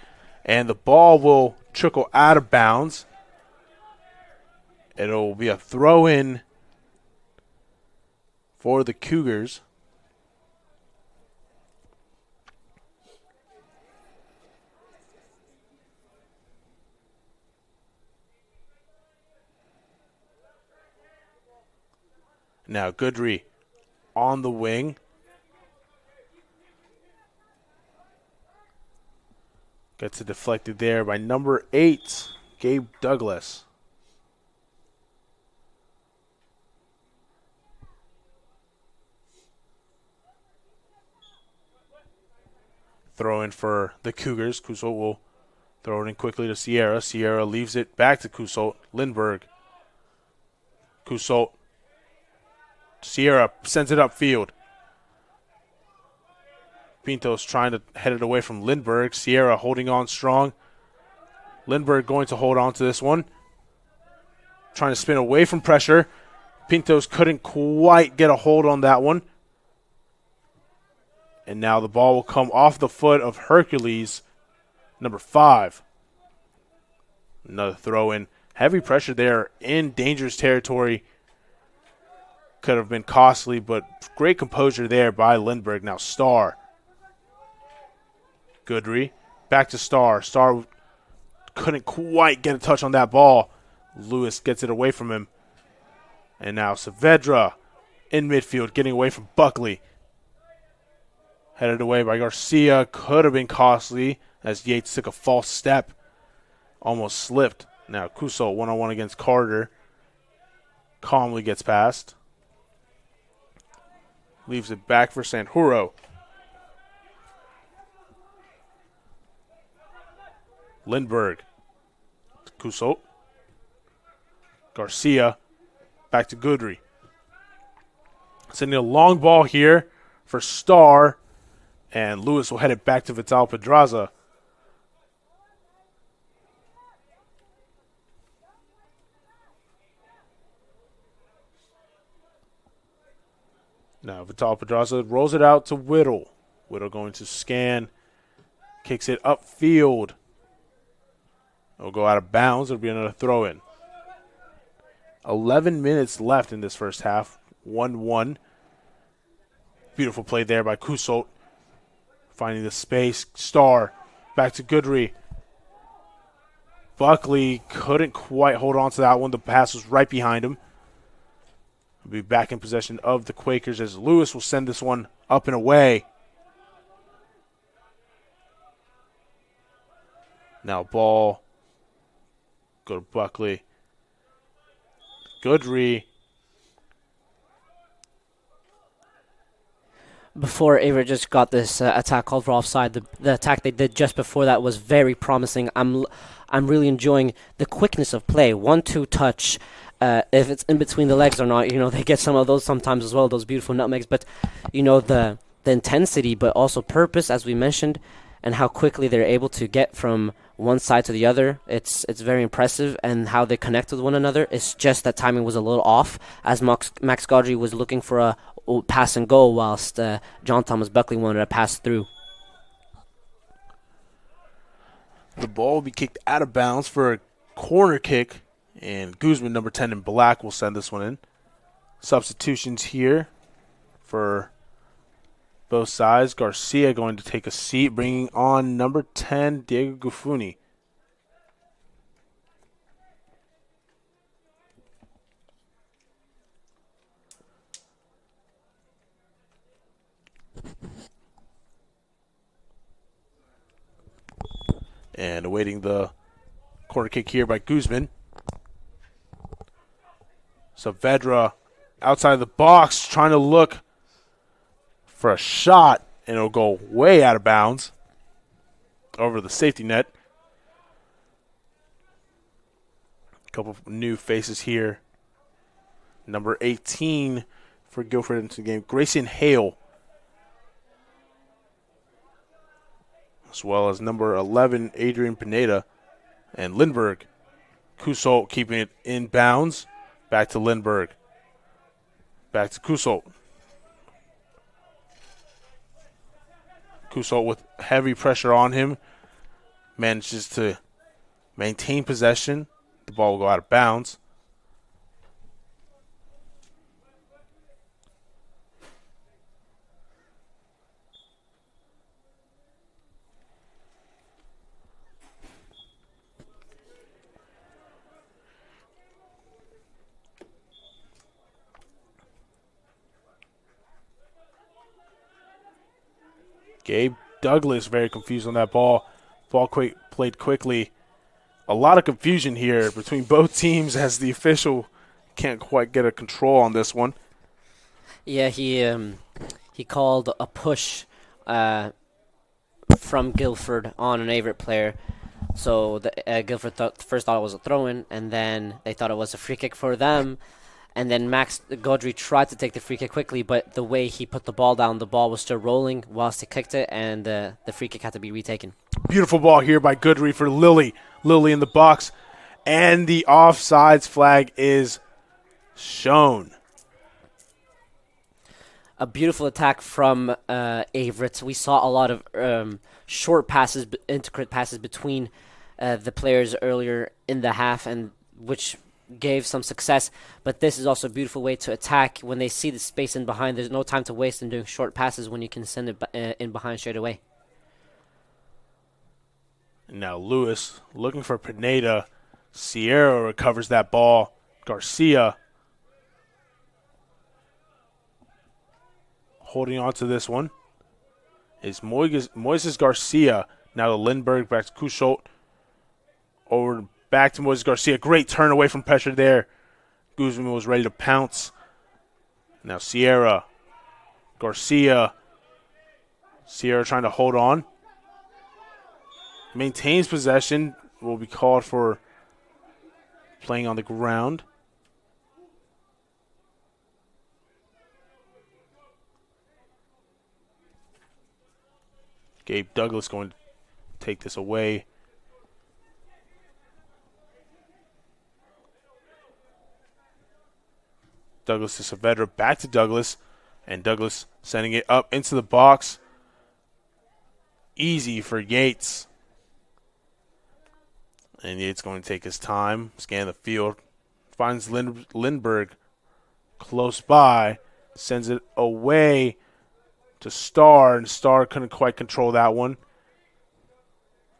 And the ball will trickle out of bounds. It'll be a throw-in for the Cougars. Now Goodry on the wing. Gets it deflected there by number 8, Gabe Douglas. Throw in for the Cougars. Cousault will throw it in quickly to Sierra. Sierra leaves it back to Cousault. Lindbergh. Cousault. Sierra sends it upfield. Pintos trying to head it away from Lindbergh. Sierra holding on strong. Lindbergh going to hold on to this one. Trying to spin away from pressure. Pintos couldn't quite get a hold on that one. And now the ball will come off the foot of Hercules, number 5. Another throw in. Heavy pressure there in dangerous territory. Could have been costly, but great composure there by Lindbergh. Now Starr. Goodry. Back to Starr. Starr couldn't quite get a touch on that ball. Lewis gets it away from him. And now Saavedra in midfield, getting away from Buckley. Headed away by Garcia. Could have been costly as Yates took a false step. Almost slipped. Now Cousault one-on-one against Carter. Calmly gets past. Leaves it back for Sanjuro. Lindbergh. Kusot. Garcia. Back to Goodry. Sending a long ball here for Starr. And Lewis will head it back to Vital Pedraza. Now Vital Pedraza rolls it out to Whittle. Whittle going to scan. Kicks it upfield. It'll go out of bounds. It'll be another throw-in. 11 minutes left in this first half. 1-1. Beautiful play there by Kusot. Finding the space. Starr. Back to Goodry. Buckley couldn't quite hold on to that one. The pass was right behind him. He'll be back in possession of the Quakers as Lewis will send this one up and away. Now ball. Go to Buckley. Goodry. Before Averett just got this attack called for offside, the attack they did just before that was very promising. I'm really enjoying the quickness of play. 1-2 touch. If it's in between the legs or not, they get some of those sometimes as well, those beautiful nutmegs. But, the intensity, but also purpose, as we mentioned, and how quickly they're able to get from one side to the other. It's very impressive, and how they connect with one another. It's just that timing was a little off, as Max Gaudry was looking for a pass and goal, whilst John Thomas Buckley wanted to pass through. The ball will be kicked out of bounds for a corner kick, and Guzman, number 10 in black, will send this one in. Substitutions here for both sides. Garcia going to take a seat, bringing on number 10, Diego Gufuni. And awaiting the corner kick here by Guzman. Saavedra outside the box trying to look for a shot, and it'll go way out of bounds over the safety net. A couple of new faces here. Number 18 for Guilford into the game, Grayson Hale, as well as number 11, Adrian Pineda, and Lindbergh. Kusot keeping it in bounds. Back to Lindbergh. Back to Kusot. Kusot with heavy pressure on him manages to maintain possession. The ball will go out of bounds. Gabe Douglas very confused on that ball. Ball played quickly. A lot of confusion here between both teams as the official can't quite get a control on this one. Yeah, he called a push from Guilford on an Averett player. So Guilford first thought it was a throw-in, and then they thought it was a free kick for them. And then Max Gaudry tried to take the free kick quickly, but the way he put the ball down, the ball was still rolling whilst he kicked it, and the free kick had to be retaken. Beautiful ball here by Goodry for Lilly. Lilly in the box, and the offsides flag is shown. A beautiful attack from Averett. We saw a lot of short passes, intricate passes between the players earlier in the half, and which gave some success, but this is also a beautiful way to attack. When they see the space in behind, there's no time to waste in doing short passes when you can send it in behind straight away. Now Lewis looking for Pineda. Sierra recovers that ball. Garcia holding on to this one is Moises Garcia. Now to Lindbergh, back to Kusot. Over back to Moises Garcia. Great turn away from pressure there. Guzman was ready to pounce. Now Sierra. Garcia. Sierra trying to hold on. maintains possession. Will be called for playing on the ground. Gabe Douglas going to take this away. Douglas to Saavedra, back to Douglas, and Douglas sending it up into the box. Easy for Yates. And Yates going to take his time, scan the field, finds Lindbergh close by, sends it away to Starr, and Starr couldn't quite control that one.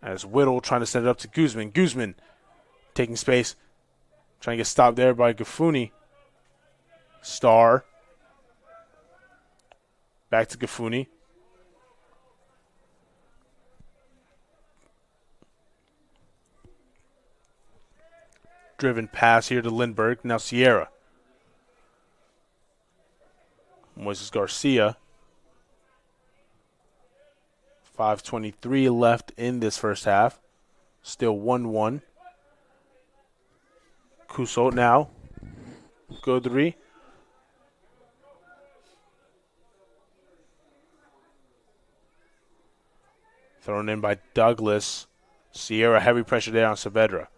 As Whittle trying to send it up to Guzman. Guzman taking space, trying to get stopped there by Gafuni. Starr. Back to Gafuni. Driven pass here to Lindbergh. Now Sierra. Moises Garcia. 5:23 left in this first half. Still 1-1. Kusot now. Godry. Thrown in by Douglas. Sierra, heavy pressure there on Saavedra.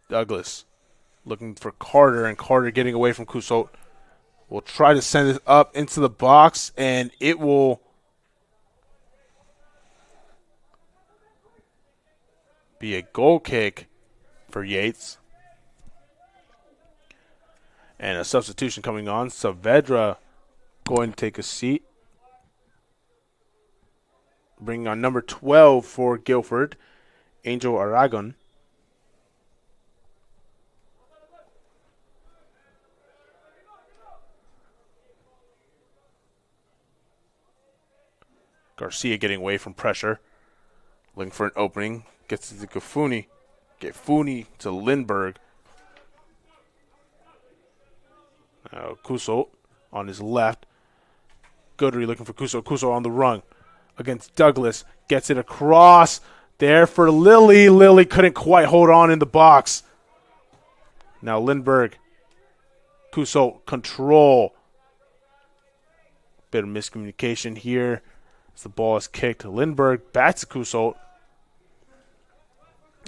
Douglas looking for Carter, and Carter getting away from Kusot. Will try to send it up into the box, and it will be a goal kick for Yates. And a substitution coming on. Saavedra going to take a seat. Bringing on number 12 for Guilford, Angel Aragon. Garcia getting away from pressure. Looking for an opening. Gets it to Gafuni. Gafuni to Lindbergh. Kusot on his left. Godry looking for Kusot. Kusot on the run against Douglas. Gets it across. There for Lilly. Lilly couldn't quite hold on in the box. Now Lindbergh. Kusot control. Bit of miscommunication here. As the ball is kicked to Lindbergh. Back to Kusot.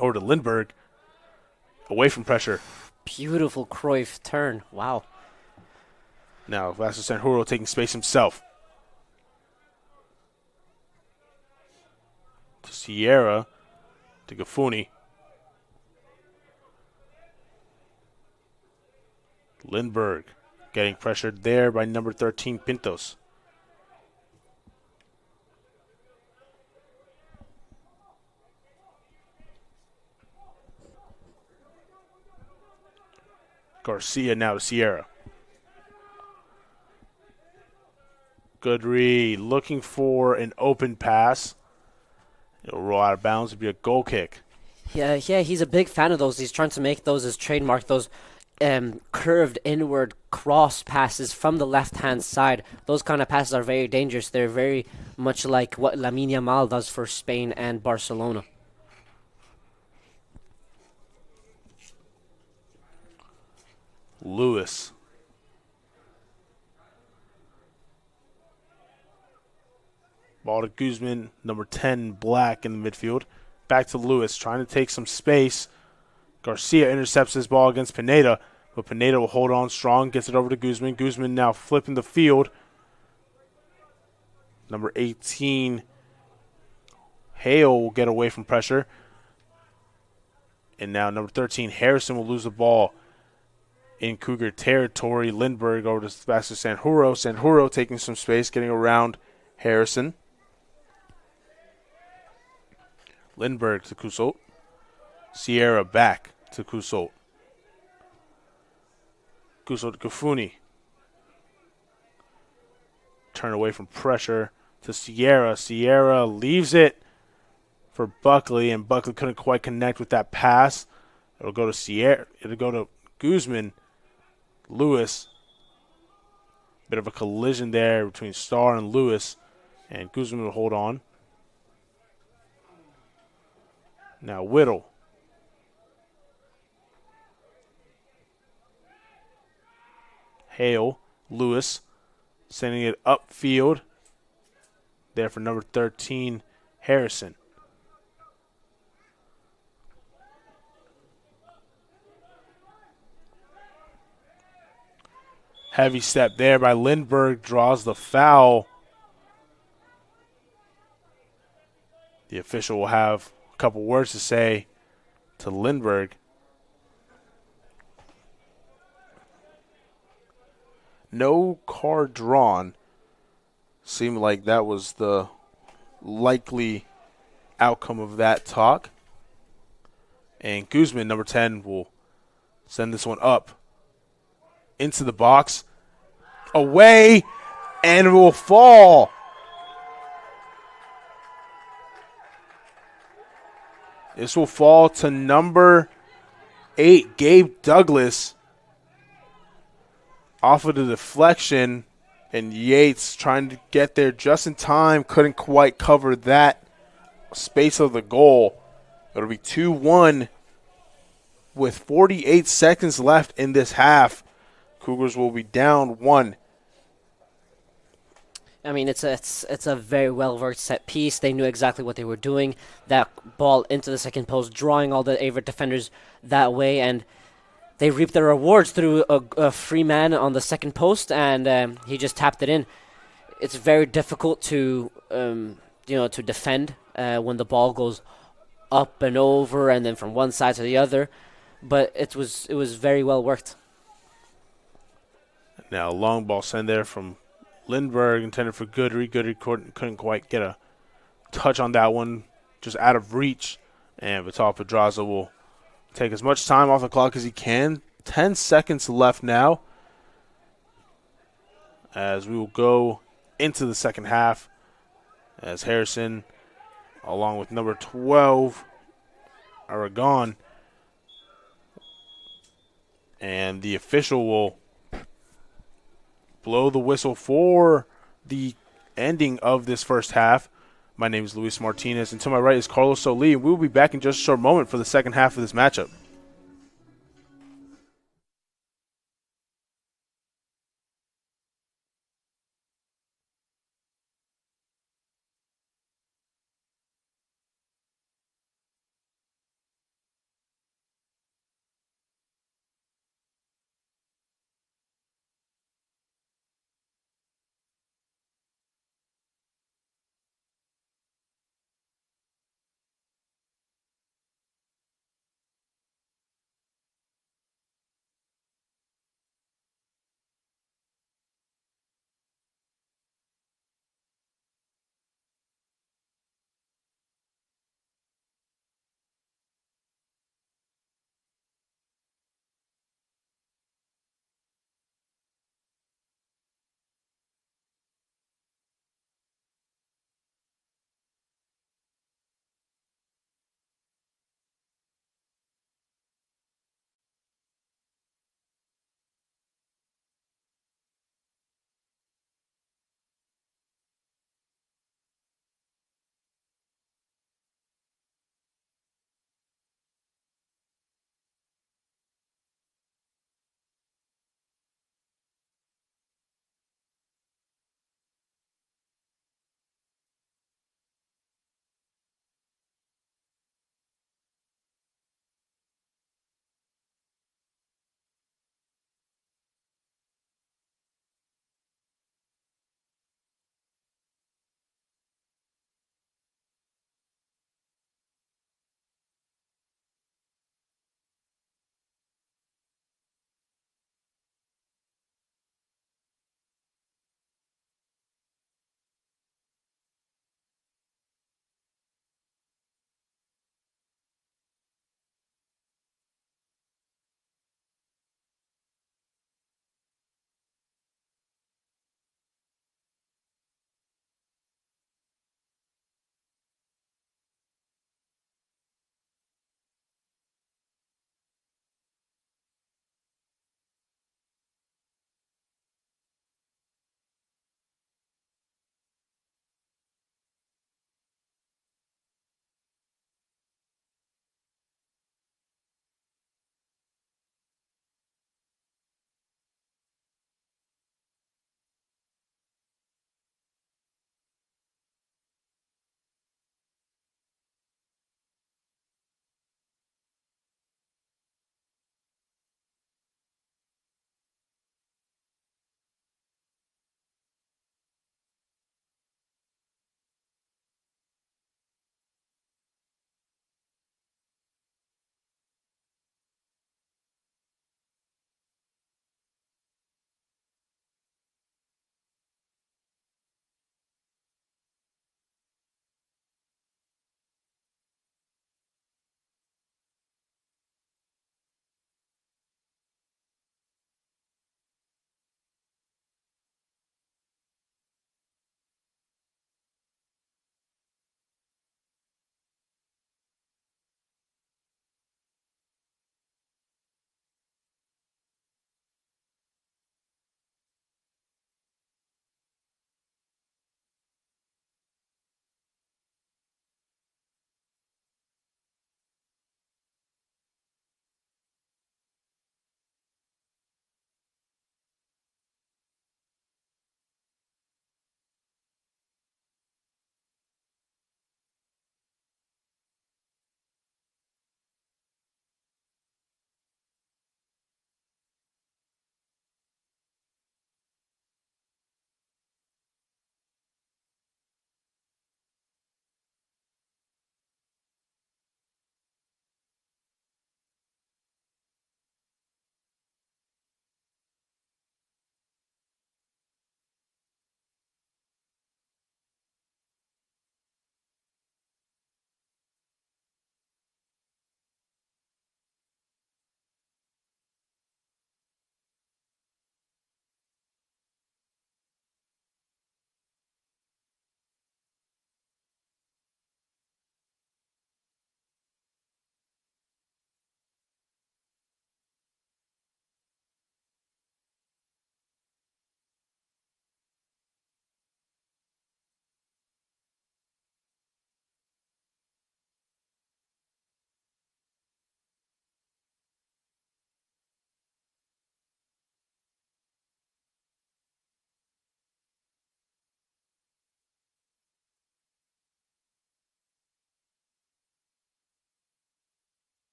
Over to Lindbergh. Away from pressure. Beautiful Cruyff turn. Wow. Now Vasco Sanjuro taking space himself. To Sierra. To Gafuni. Lindbergh getting pressured there by number 13, Pintos. Garcia now to Sierra. Godry looking for an open pass. It'll roll out of bounds. It'll be a goal kick. Yeah, he's a big fan of those. He's trying to make those his trademark, those curved inward cross passes from the left-hand side. Those kind of passes are very dangerous. They're very much like what Lamine Yamal does for Spain and Barcelona. Lewis. Ball to Guzman, number 10, Black in the midfield. Back to Lewis, trying to take some space. Garcia intercepts his ball against Pineda, but Pineda will hold on strong, gets it over to Guzman. Guzman now flipping the field. Number 18, Hale will get away from pressure. And now number 13, Harrison will lose the ball in Cougar territory. Lindbergh over to Vasco Sanjuro. Sanjuro taking some space, getting around Harrison. Lindbergh to Kusot. Sierra back to Kusot. Kusot to Gafuni. Turn away from pressure to Sierra. Sierra leaves it for Buckley, and Buckley couldn't quite connect with that pass. It'll go to Sierra. It'll go to Guzman. Lewis. Bit of a collision there between Starr and Lewis, and Guzman will hold on. Now Whittle. Hale. Lewis. Sending it upfield. There for number 13, Harrison. Heavy step there by Lindbergh, draws the foul. The official will have a couple words to say to Lindbergh. No card drawn. Seemed like that was the likely outcome of that talk. And Guzman, number 10, will send this one up into the box, away, and it will fall. This will fall to number 8, Gabe Douglas, off of the deflection, and Yates trying to get there just in time, couldn't quite cover that space of the goal. It'll be 2-1 with 48 seconds left in this half. Cougars will be down 1. I mean, it's a very well-worked set piece. They knew exactly what they were doing. That ball into the second post, drawing all the Averett defenders that way, and they reaped their rewards through a free man on the second post, and he just tapped it in. It's very difficult to to defend when the ball goes up and over, and then from one side to the other. But it was very well worked. Now, long ball send there from Lindbergh, intended for Goodry. Goodry couldn't quite get a touch on that one, just out of reach. And Vital Pedraza will take as much time off the clock as he can. 10 seconds left now, as we will go into the second half, as Harrison, along with number 12, Aragon, and the official will blow the whistle for the ending of this first half. My name is Luis Martinez, and to my right is Carlos Soli, and we will be back in just a short moment for the second half of this matchup.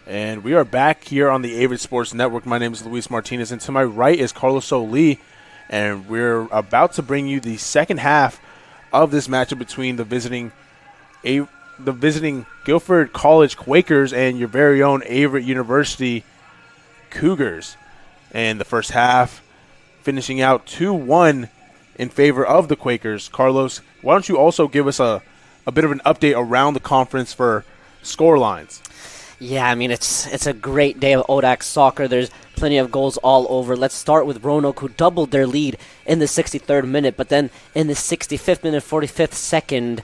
And we are back here on the Averett Sports Network. My name is Luis Martinez, and to my right is Carlos Oli. And we're about to bring you the second half of this matchup between the visiting Guilford College Quakers and your very own Averett University Cougars. And the first half finishing out 2-1 in favor of the Quakers. Carlos, why don't you also give us a bit of an update around the conference for score lines? Yeah, I mean, it's a great day of ODAC soccer. There's plenty of goals all over. Let's start with Roanoke, who doubled their lead in the 63rd minute, but then in the 65th minute, 45th second,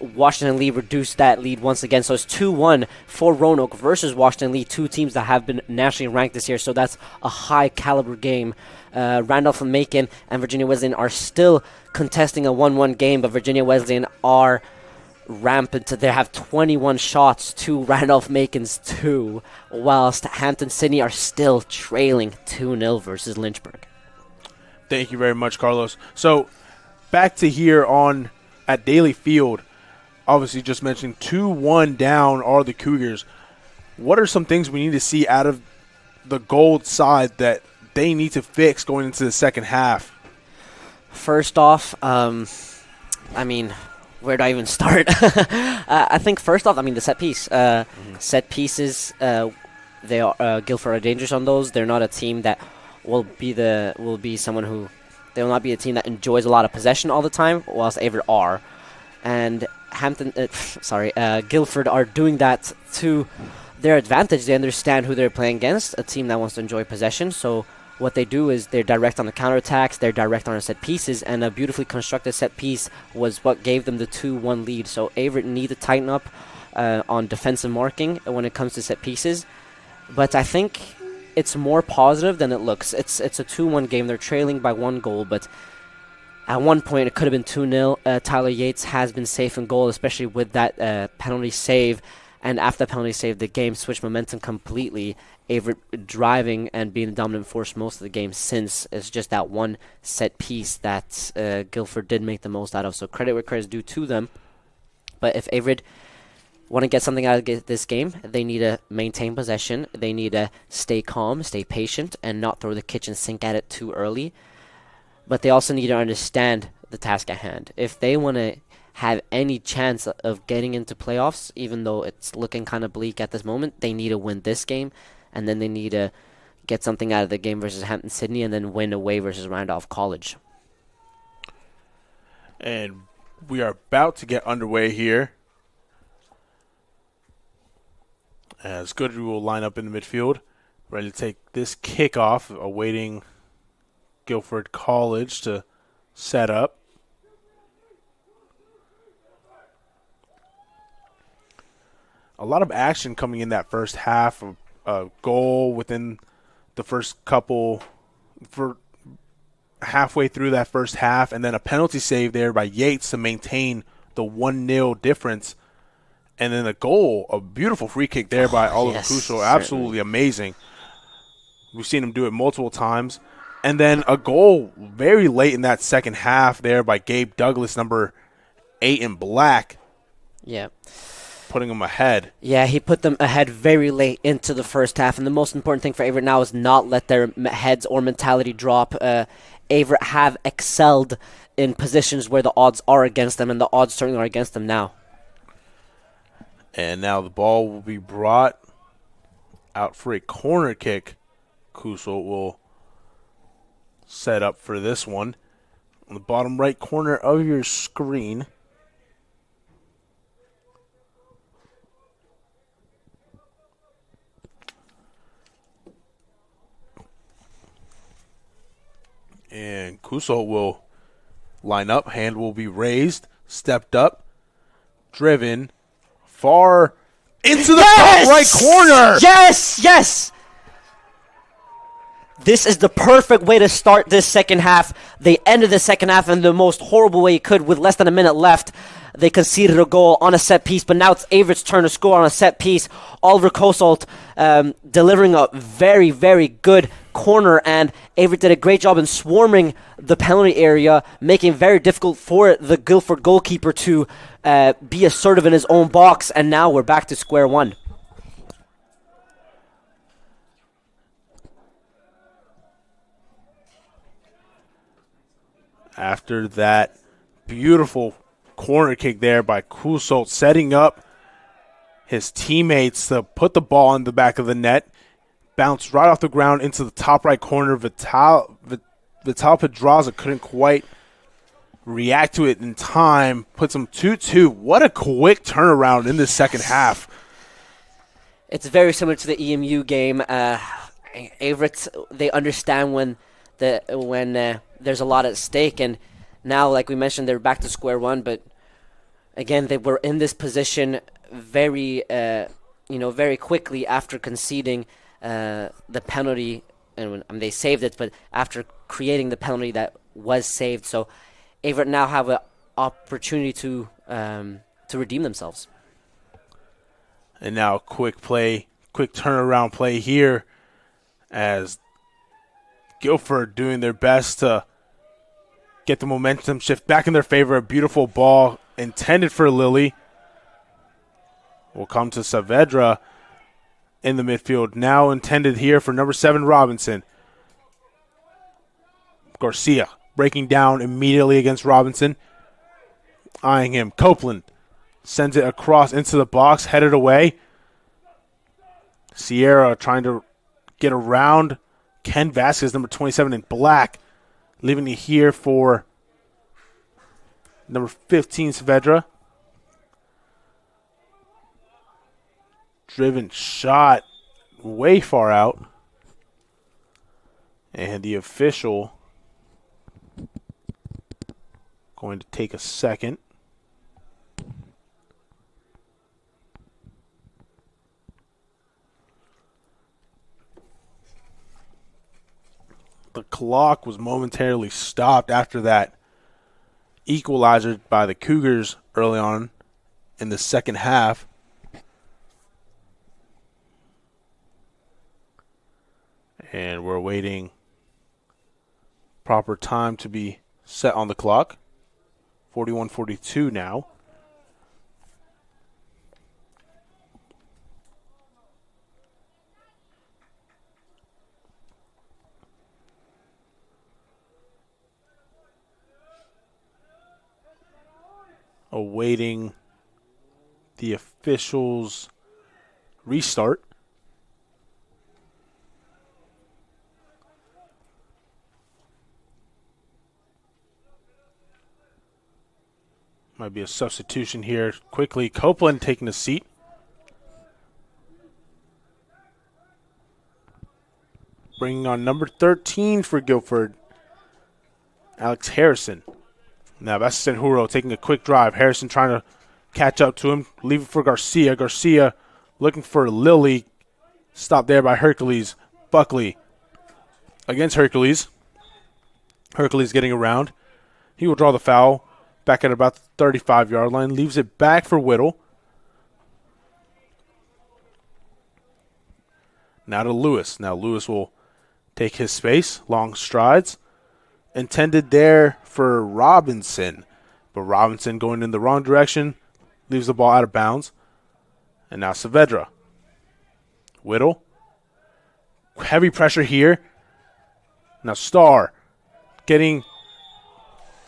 Washington Lee reduced that lead once again. So it's 2-1 for Roanoke versus Washington Lee, two teams that have been nationally ranked this year. So that's a high-caliber game. Randolph and Macon and Virginia Wesleyan are still contesting a 1-1 game, but Virginia Wesleyan are rampant. They have 21 shots to Randolph-Macon's 2, whilst Hampton-Sydney are still trailing 2-0 versus Lynchburg. Thank you very much, Carlos. So back to here on at Daly Field, obviously just mentioned 2-1 down are the Cougars. What are some things we need to see out of the gold side that they need to fix going into the second half? First off, I mean, where do I even start? I think first off, the set piece. Set pieces, they are Guilford are dangerous on those. They're not a team that will be a team that enjoys a lot of possession all the time, whilst Averett are. And Guilford are doing that to their advantage. They understand who they're playing against, a team that wants to enjoy possession. So what they do is they're direct on the counterattacks, they're direct on the set pieces, and a beautifully constructed set piece was what gave them the 2-1 lead. So Averett need to tighten up on defensive marking when it comes to set pieces. But I think it's more positive than it looks. It's a 2-1 game. They're trailing by 1 goal, but at one point it could have been 2-0. Tyler Yates has been safe in goal, especially with that penalty save. And after the penalty save, the game switched momentum completely. Averett driving and being the dominant force most of the game since. It's just that one set piece that Guilford did make the most out of. So credit where credit is due to them. But if Averett want to get something out of this game, they need to maintain possession. They need to stay calm, stay patient, and not throw the kitchen sink at it too early. But they also need to understand the task at hand. If they want to have any chance of getting into playoffs, even though it's looking kind of bleak at this moment, they need to win this game, and then they need to get something out of the game versus Hampton-Sydney, and then win away versus Randolph College. And we are about to get underway here. As Goodry will line up in the midfield, ready to take this kickoff, awaiting Guilford College to set up. A lot of action coming in that first half. A goal within the first couple, for halfway through that first half, and then a penalty save there by Yates to maintain the 1-0 difference. And then a goal, a beautiful free kick there by Oliver Kuso. Absolutely amazing. We've seen him do it multiple times. And then a goal very late in that second half there by Gabe Douglas, number 8 in black. Yeah. Putting them ahead. Yeah, he put them ahead very late into the first half. And the most important thing for Averett now is not let their heads or mentality drop. Averett have excelled in positions where the odds are against them, and the odds certainly are against them now. And now the ball will be brought out for a corner kick. Kuso will set up for this one. On the bottom right corner of your screen. And Kuso will line up. Hand will be raised. Stepped up. Driven. Far into the top right corner. Yes. This is the perfect way to start this second half. They ended the second half in the most horrible way you could with less than a minute left. They conceded a goal on a set piece, but now it's Averett's turn to score on a set piece. Oliver Kosolt delivering a very, very good corner, and Averett did a great job in swarming the penalty area, making it very difficult for the Guilford goalkeeper to be assertive in his own box, and now we're back to square one. After that beautiful corner kick there by Kusol, setting up his teammates to put the ball in the back of the net. Bounced right off the ground into the top right corner. Vital Pedraza couldn't quite react to it in time. Puts him 2-2. What a quick turnaround in the second half. It's very similar to the EMU game. Averett, they understand when there's a lot at stake, and now, like we mentioned, they're back to square one. But again, they were in this position very quickly after conceding the penalty, and they saved it. But after creating the penalty that was saved, so Averett now have an opportunity to redeem themselves. And now quick turnaround play here as Guilford doing their best to get the momentum shift back in their favor. A beautiful ball intended for Lilly will come to Saavedra in the midfield. Now intended here for number 7, Robinson. Garcia breaking down immediately against Robinson. Eyeing him. Copeland sends it across into the box, headed away. Sierra trying to get around Ken Vasquez, number 27 in black, leaving it here for number 15, Saavedra. Driven shot way far out. And the official going to take a second. The clock was momentarily stopped after that equalizer by the Cougars early on in the second half. And we're waiting proper time to be set on the clock. 41-42 now. Awaiting the officials' restart. Might be a substitution here quickly. Copeland taking a seat. Bringing on number 13 for Guilford, Alex Harrison. Now, Basenjuro taking a quick drive. Harrison trying to catch up to him. Leave it for Garcia. Garcia looking for Lilly. Stopped there by Hercules. Buckley against Hercules. Hercules getting around. He will draw the foul. Back at about the 35-yard line. Leaves it back for Whittle. Now to Lewis. Now Lewis will take his space. Long strides. Intended there for Robinson. But Robinson going in the wrong direction. Leaves the ball out of bounds. And now Saavedra. Whittle. Heavy pressure here. Now Starr getting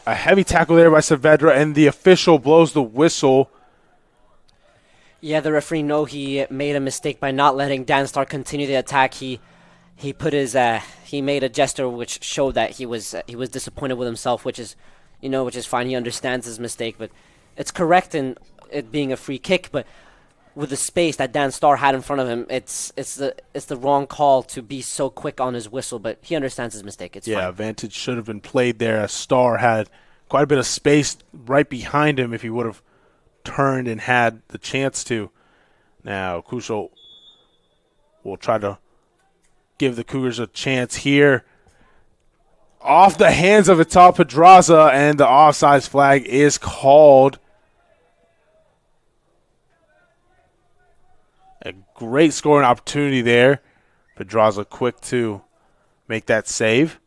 a heavy tackle there by Saavedra, and the official blows the whistle. Yeah, the referee he made a mistake by not letting Dan Starr continue the attack. He put his he made a gesture which showed that he was disappointed with himself, which is fine. He understands his mistake, but it's correct in it being a free kick. But with the space that Dan Starr had in front of him, it's the wrong call to be so quick on his whistle. But he understands his mistake. It's fine. Advantage should have been played there. Starr had quite a bit of space right behind him if he would have turned and had the chance to. Now Kusho will try to give the Cougars a chance here. Off the hands of Vital Pedraza, and the offsides flag is called. A great scoring opportunity there. Pedraza quick to make that save.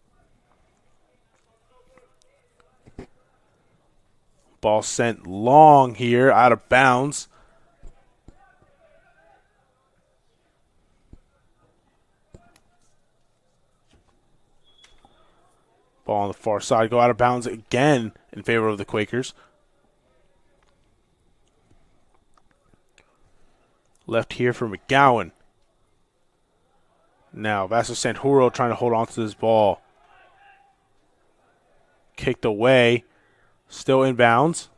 Ball sent long here, out of bounds. Ball on the far side, go out of bounds again in favor of the Quakers. Left here for McGowan. Now Vasco Sanjuro trying to hold on to this ball. Kicked away. Still in bounds.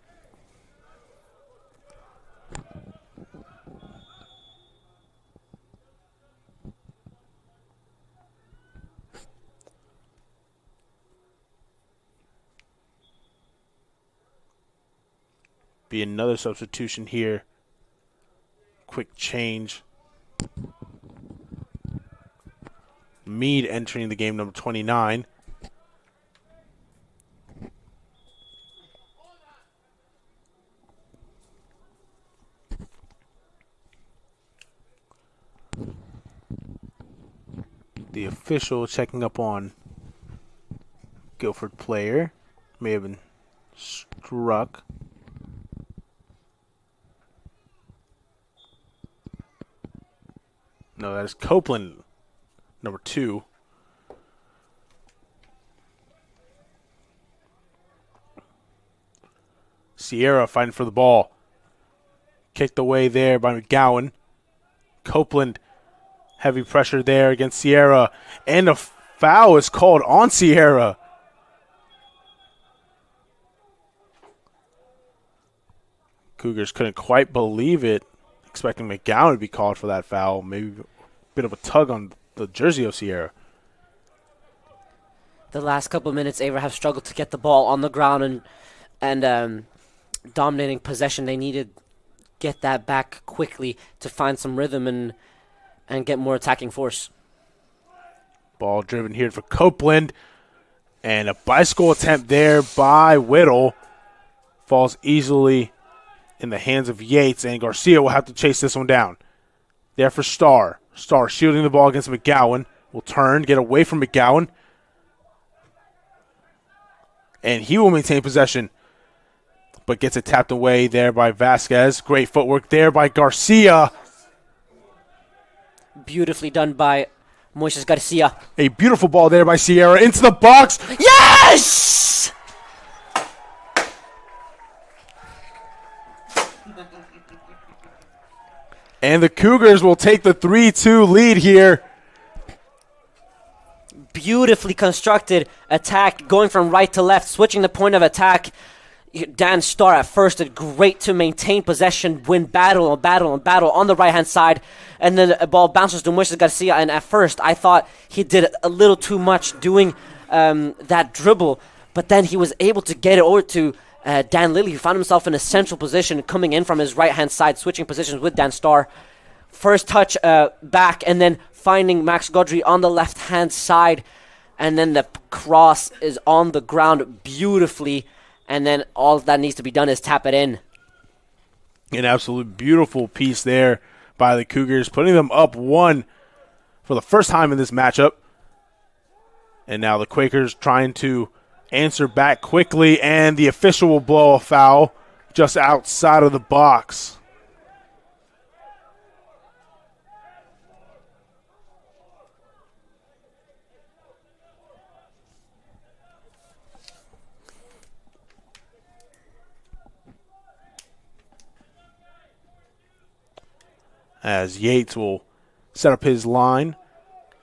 Be another substitution here. Quick change. Mead entering the game, number 29. The official checking up on Guilford player. May have been struck. No, that is Copeland, number 2. Sierra fighting for the ball. Kicked away there by McGowan. Copeland, heavy pressure there against Sierra. And a foul is called on Sierra. Cougars couldn't quite believe it. Expecting McGowan to be called for that foul. Maybe a bit of a tug on the jersey of Sierra. The last couple of minutes, Averett have struggled to get the ball on the ground and dominating possession. They needed to get that back quickly to find some rhythm and get more attacking force. Ball driven here for Copeland. And a bicycle attempt there by Whittle. Falls easily in the hands of Yates, and Garcia will have to chase this one down. There for Starr. Starr shielding the ball against McGowan. Will turn, get away from McGowan. And he will maintain possession, but gets it tapped away there by Vasquez. Great footwork there by Garcia. Beautifully done by Moises Garcia. A beautiful ball there by Sierra into the box. Yes! And the Cougars will take the 3-2 lead here. Beautifully constructed attack, going from right to left, switching the point of attack. Dan Starr at first did great to maintain possession, win battle on the right-hand side. And then the ball bounces to Moises Garcia. And at first, I thought he did a little too much doing that dribble. But then he was able to get it over to Dan Lilly, who found himself in a central position coming in from his right-hand side, switching positions with Dan Starr. First touch back, and then finding Max Godry on the left-hand side. And then the cross is on the ground beautifully. And then all that needs to be done is tap it in. An absolute beautiful piece there by the Cougars, putting them up 1 for the first time in this matchup. And now the Quakers trying to answer back quickly, and the official will blow a foul just outside of the box. As Yates will set up his line,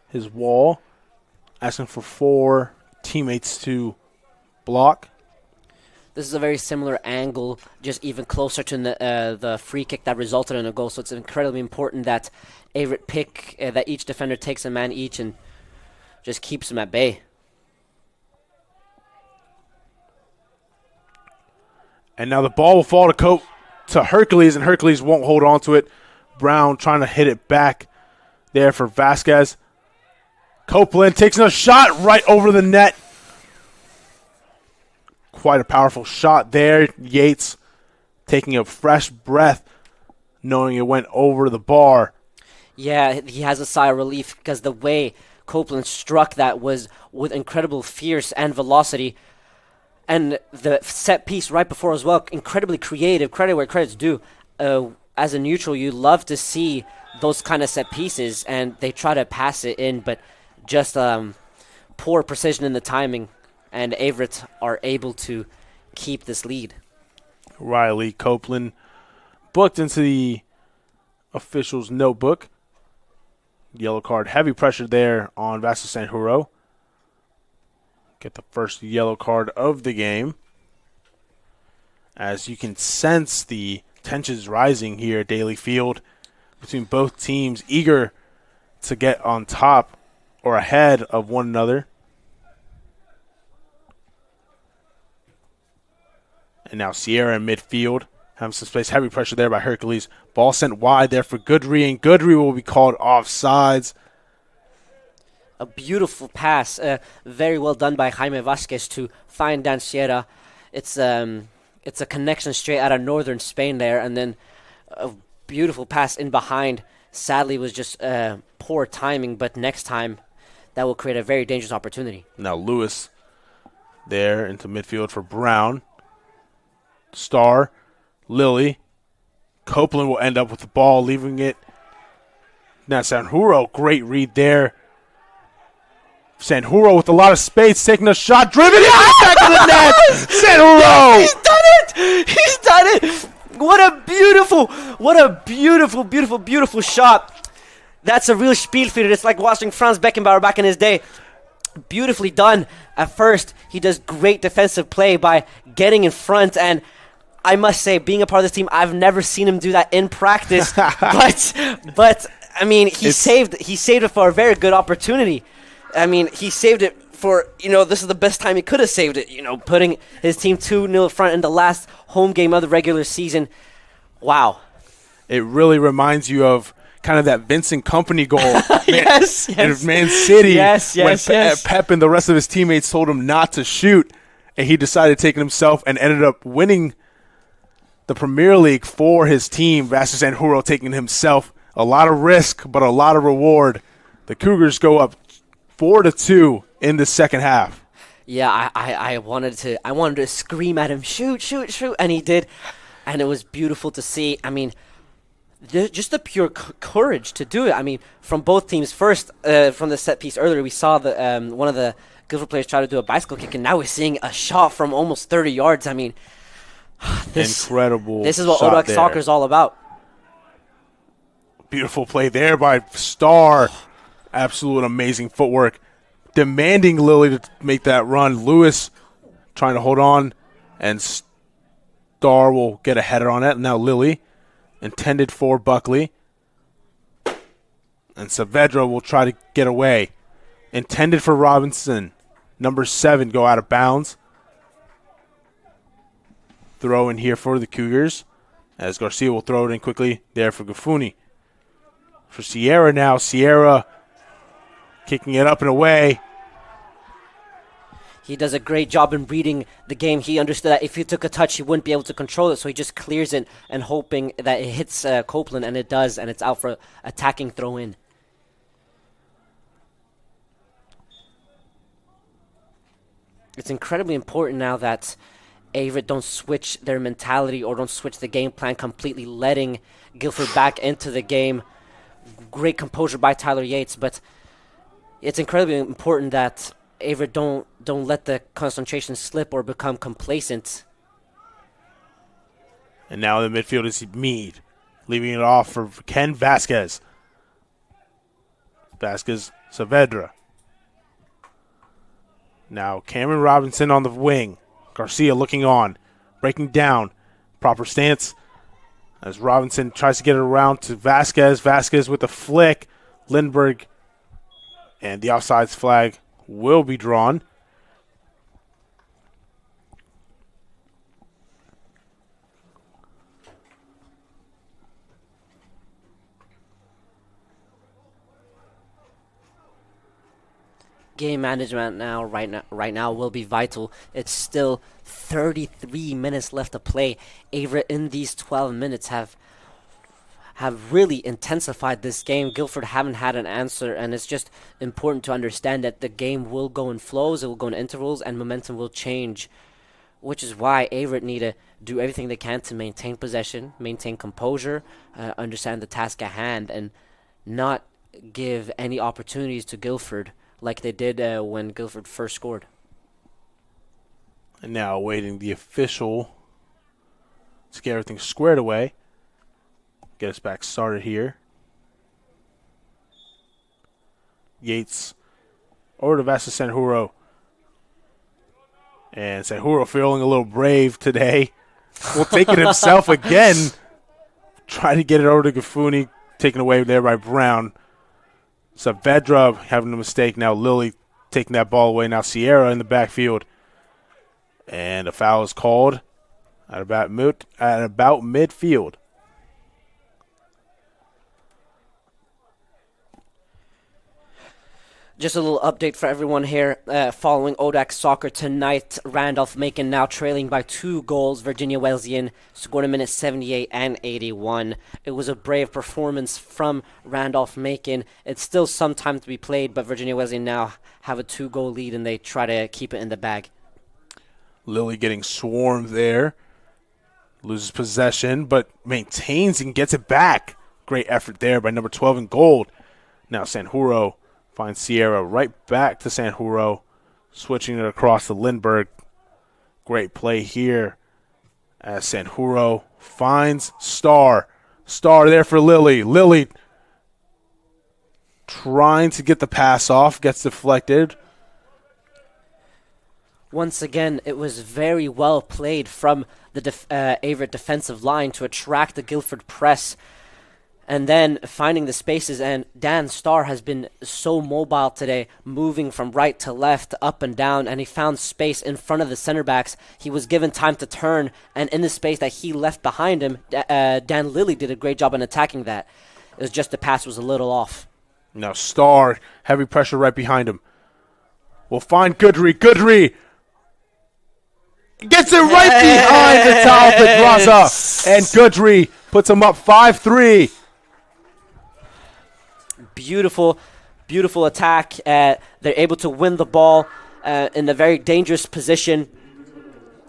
his wall, asking for 4 teammates to block. This is a very similar angle, just even closer to the free kick that resulted in a goal. So it's incredibly important that Averett pick, that each defender takes a man each and just keeps them at bay. And now the ball will fall to Hercules, and Hercules won't hold on to it. Brown trying to hit it back there for Vasquez. Copeland takes a shot right over the net. Quite a powerful shot there. Yates taking a fresh breath, knowing it went over the bar. Yeah, he has a sigh of relief because the way Copeland struck that was with incredible fierce and velocity. And the set piece right before as well, incredibly creative, credit where credit's due. As a neutral, you love to see those kind of set pieces, and they try to pass it in, but just poor precision in the timing. and Averett are able to keep this lead. Riley Copeland booked into the official's notebook. Yellow card, heavy pressure there on Vasquez Sanjuro. Get the first yellow card of the game. As you can sense the tensions rising here at Daly Field between both teams, eager to get on top or ahead of one another. And now Sierra in midfield. Having some space. Heavy pressure there by Hercules. Ball sent wide there for Goodry, and Goodry will be called offsides. A beautiful pass. Very well done by Jaime Vasquez to find Dan Sierra. It's a connection straight out of northern Spain there, and then a beautiful pass in behind. Sadly, was just poor timing, but next time that will create a very dangerous opportunity. Now Lewis there into midfield for Brown. Starr, Lilly. Copeland will end up with the ball, leaving it. Now Sanjuro, great read there. Sanjuro with a lot of space, taking a shot, driven in the back of the net. Sanjuro! He's done it! He's done it! What a beautiful shot. That's a real Spielfilter. It's like watching Franz Beckenbauer back in his day. Beautifully done. At first, he does great defensive play by getting in front, and I must say, being a part of this team, I've never seen him do that in practice. but I mean, he saved it for a very good opportunity. I mean, he saved it for, this is the best time he could have saved it, putting his team 2-0 front in the last home game of the regular season. Wow. It really reminds you of kind of that Vincent Kompany goal yes. in Man City. Yes. Pep and the rest of his teammates told him not to shoot, and he decided to take it himself and ended up winning the Premier League for his team. Vasquez Sanjuro taking himself. A lot of risk, but a lot of reward. The Cougars go up 4-2 in the second half. Yeah, I wanted to scream at him, shoot, and he did, and it was beautiful to see. I mean, just the pure courage to do it. I mean, from both teams. First, from the set piece earlier, we saw one of the Guilford players try to do a bicycle kick, and now we're seeing a shot from almost 30 yards. I mean, incredible. This is what Odak soccer is all about. Beautiful play there by Starr. Absolute amazing footwork. Demanding Lilly to make that run. Lewis trying to hold on, and Starr will get a header on it. Now Lilly, intended for Buckley. And Saavedra will try to get away. Intended for Robinson. Number 7 go out of bounds. Throw in here for the Cougars, as Garcia will throw it in quickly there for Gafuni. For Sierra now. Sierra kicking it up and away. He does a great job in reading the game. He understood that if he took a touch, he wouldn't be able to control it, so he just clears it and hoping that it hits Copeland, and it does, and it's out for attacking throw-in. It's incredibly important now that Averett don't switch their mentality or don't switch the game plan completely, letting Guilford back into the game. Great composure by Tyler Yates, but it's incredibly important that Averett don't let the concentration slip or become complacent. And now in the midfield is Meade, leaving it off for Ken Vasquez. Vasquez, Saavedra. Now Cameron Robinson on the wing. Garcia looking on, breaking down. Proper stance as Robinson tries to get it around to Vasquez. Vasquez with a flick. Lindbergh, and the offsides flag will be drawn. Game management right now will be vital. It's still 33 minutes left to play. Averett in these 12 minutes have really intensified this game. Guilford haven't had an answer, and it's just important to understand that the game will go in flows, it will go in intervals, and momentum will change, which is why Averett need to do everything they can to maintain possession, maintain composure, understand the task at hand, and not give any opportunities to Guilford like they did when Guilford first scored. And now awaiting the official to get everything squared away. Get us back started here. Yates over to Vasa Sanjuro. And Sanjuro feeling a little brave today. Will take it himself again. Try to get it over to Gafuni. Taken away there by Brown. Saavedra having a mistake. Now Lilly taking that ball away. Now Sierra in the backfield. And a foul is called at about midfield. Just a little update for everyone here. Following ODAC soccer tonight, Randolph-Macon now trailing by 2 goals. Virginia Wesleyan scored in minutes 78 and 81. It was a brave performance from Randolph-Macon. It's still some time to be played, but Virginia Wesleyan now have a 2-goal lead, and they try to keep it in the bag. Lilly getting swarmed there. Loses possession, but maintains and gets it back. Great effort there by number 12 in gold. Now Sanjuro finds Sierra right back to Sanjuro. Switching it across to Lindbergh. Great play here as Sanjuro finds Starr. Starr there for Lilly. Lilly trying to get the pass off. Gets deflected. Once again, it was very well played from the Averett defensive line to attract the Guilford press. And then finding the spaces, and Dan Starr has been so mobile today, moving from right to left, up and down, and he found space in front of the center backs. He was given time to turn, and in the space that he left behind him, Dan Lilly did a great job in attacking that. It was just the pass was a little off. Now Starr, heavy pressure right behind him. We'll find Goodry. Goodry gets it right behind the top of Pedraza, and Goodry puts him up 5-3. Beautiful, beautiful attack. They're able to win the ball in a very dangerous position,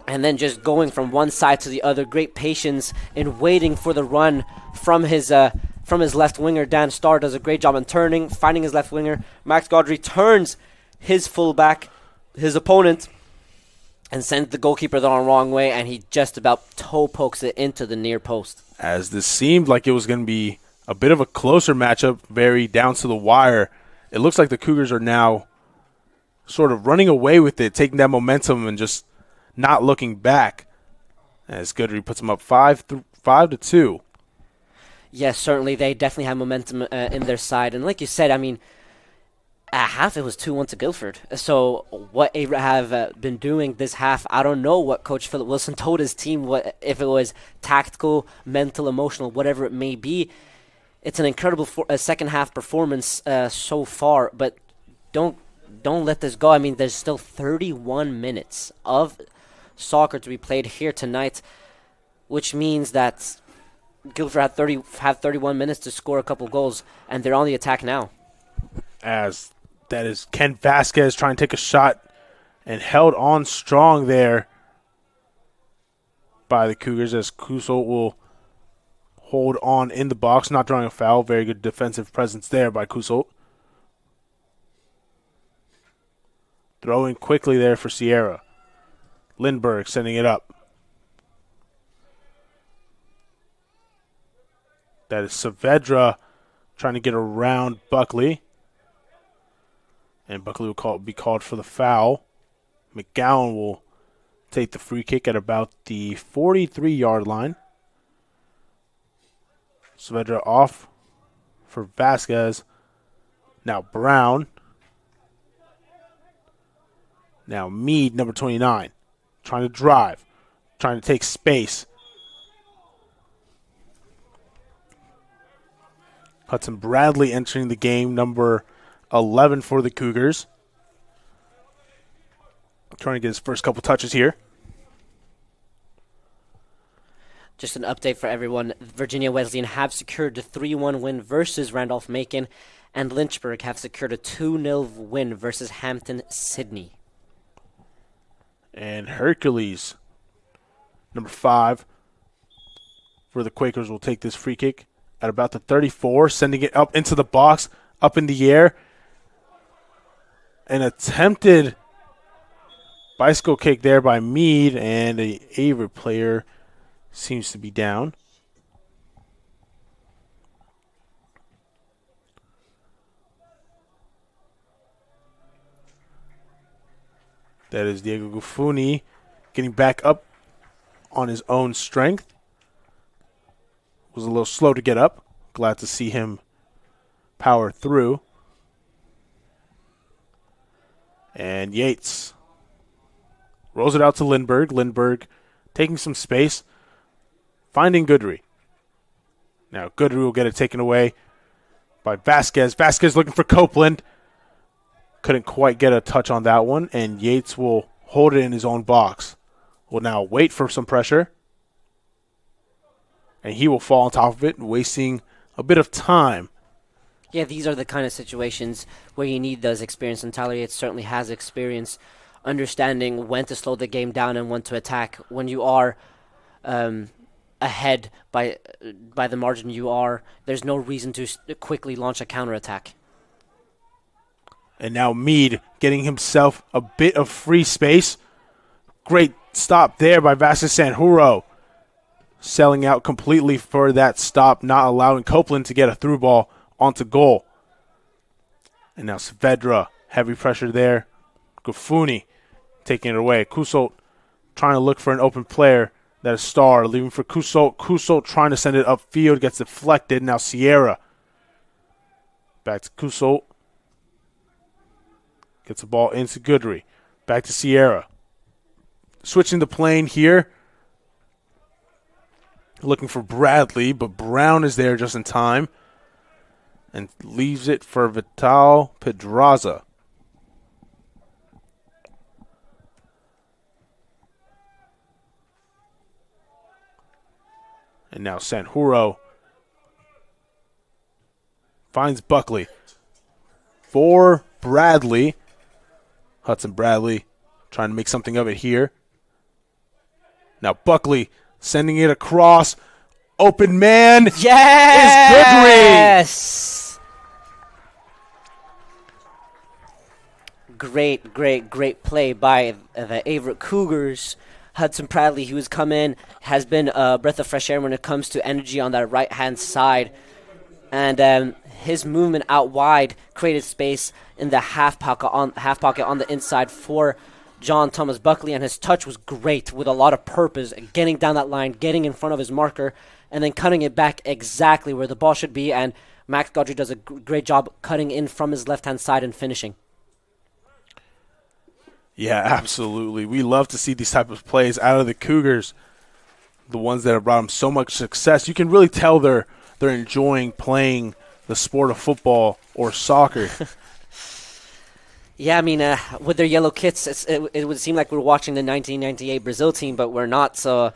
and then just going from one side to the other. Great patience in waiting for the run from his left winger. Dan Starr does a great job in turning, finding his left winger. Max Gaudry turns his fullback, his opponent, and sends the goalkeeper the wrong way, and he just about toe pokes it into the near post. As this seemed like it was going to be a bit of a closer matchup, very down to the wire, it looks like the Cougars are now sort of running away with it, taking that momentum and just not looking back. As Goodry puts them up 5-2. Yes, certainly they definitely have momentum in their side, and like you said, I mean, at half it was 2-1 to Guilford. So what Averett have been doing this half, I don't know what Coach Philip Wilson told his team, if it was tactical, mental, emotional, whatever it may be. It's an incredible second half performance so far, but don't let this go. I mean, there's still 31 minutes of soccer to be played here tonight, which means that Guilford have 31 minutes to score a couple goals, and they're on the attack now. As that is Ken Vasquez trying to take a shot and held on strong there by the Cougars, as Kuso will hold on in the box, not drawing a foul. Very good defensive presence there by Kuso. Throwing quickly there for Sierra. Lindbergh sending it up. That is Saavedra trying to get around Buckley. And Buckley will be called for the foul. McGowan will take the free kick at about the 43-yard line. Saavedra off for Vasquez. Now Brown. Now Meade, number 29. Trying to drive. Trying to take space. Hudson Bradley entering the game, number 11 for the Cougars. Trying to get his first couple touches here. Just an update for everyone. Virginia Wesleyan have secured a 3-1 win versus Randolph-Macon, and Lynchburg have secured a 2-0 win versus Hampton-Sydney. And Hercules, number 5, for the Quakers, will take this free kick at about the 34, sending it up into the box, up in the air. An attempted Bicycle kick there by Mead, and a Averett player seems to be down. That is Diego Gufuni getting back up on his own strength. Was a little slow to get up. Glad to see him power through. And Yates rolls it out to Lindbergh. Lindbergh taking some space, finding Goodry. Now Goodry will get it taken away by Vasquez. Vasquez looking for Copeland. Couldn't quite get a touch on that one, and Yates will hold it in his own box. Will now wait for some pressure, and he will fall on top of it, wasting a bit of time. Yeah, these are the kind of situations where you need those experience, and Tyler Yates certainly has experience understanding when to slow the game down and when to attack. When you are ahead by the margin you are, there's no reason to quickly launch a counterattack. And now Mead getting himself a bit of free space. Great stop there by Vasquez Sanjuro. Selling out completely for that stop, not allowing Copeland to get a through ball onto goal. And now Saavedra, heavy pressure there. Gufuni taking it away. Kusult trying to look for an open player. That is Starr, leaving for Kusult. Kusult trying to send it upfield, gets deflected. Now Sierra. Back to Kusult. Gets the ball into Goodry. Back to Sierra. Switching the plane here. Looking for Bradley, but Brown is there just in time. And leaves it for Vital Pedraza. And now Sanjuro finds Buckley. For Bradley. Hudson Bradley trying to make something of it here. Now Buckley sending it across. Open man. Yes! Great play by the Averett Cougars. Hudson Bradley, who has come in, has been a breath of fresh air when it comes to energy on that right-hand side. And his movement out wide created space in the half pocket on the inside for John Thomas Buckley, and his touch was great with a lot of purpose, getting down that line, getting in front of his marker, and then cutting it back exactly where the ball should be. And Max Godry does a great job cutting in from his left-hand side and finishing. Yeah, absolutely. We love to see these type of plays out of the Cougars, the ones that have brought them so much success. You can really tell they're enjoying playing the sport of football or soccer. Yeah, I mean, with their yellow kits, it would seem like we're watching the 1998 Brazil team, but we're not. So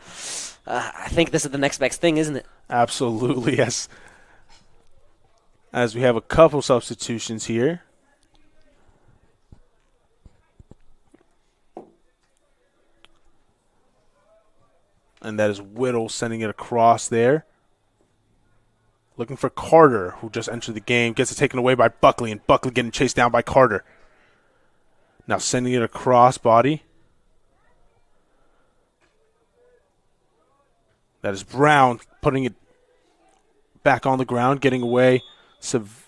I think this is the next best thing, isn't it? Absolutely, yes. As we have a couple substitutions here. And that is Whittle sending it across there. Looking for Carter, who just entered the game. Gets it taken away by Buckley, and Buckley getting chased down by Carter. Now sending it across body. That is Brown putting it back on the ground, getting away. Saavedra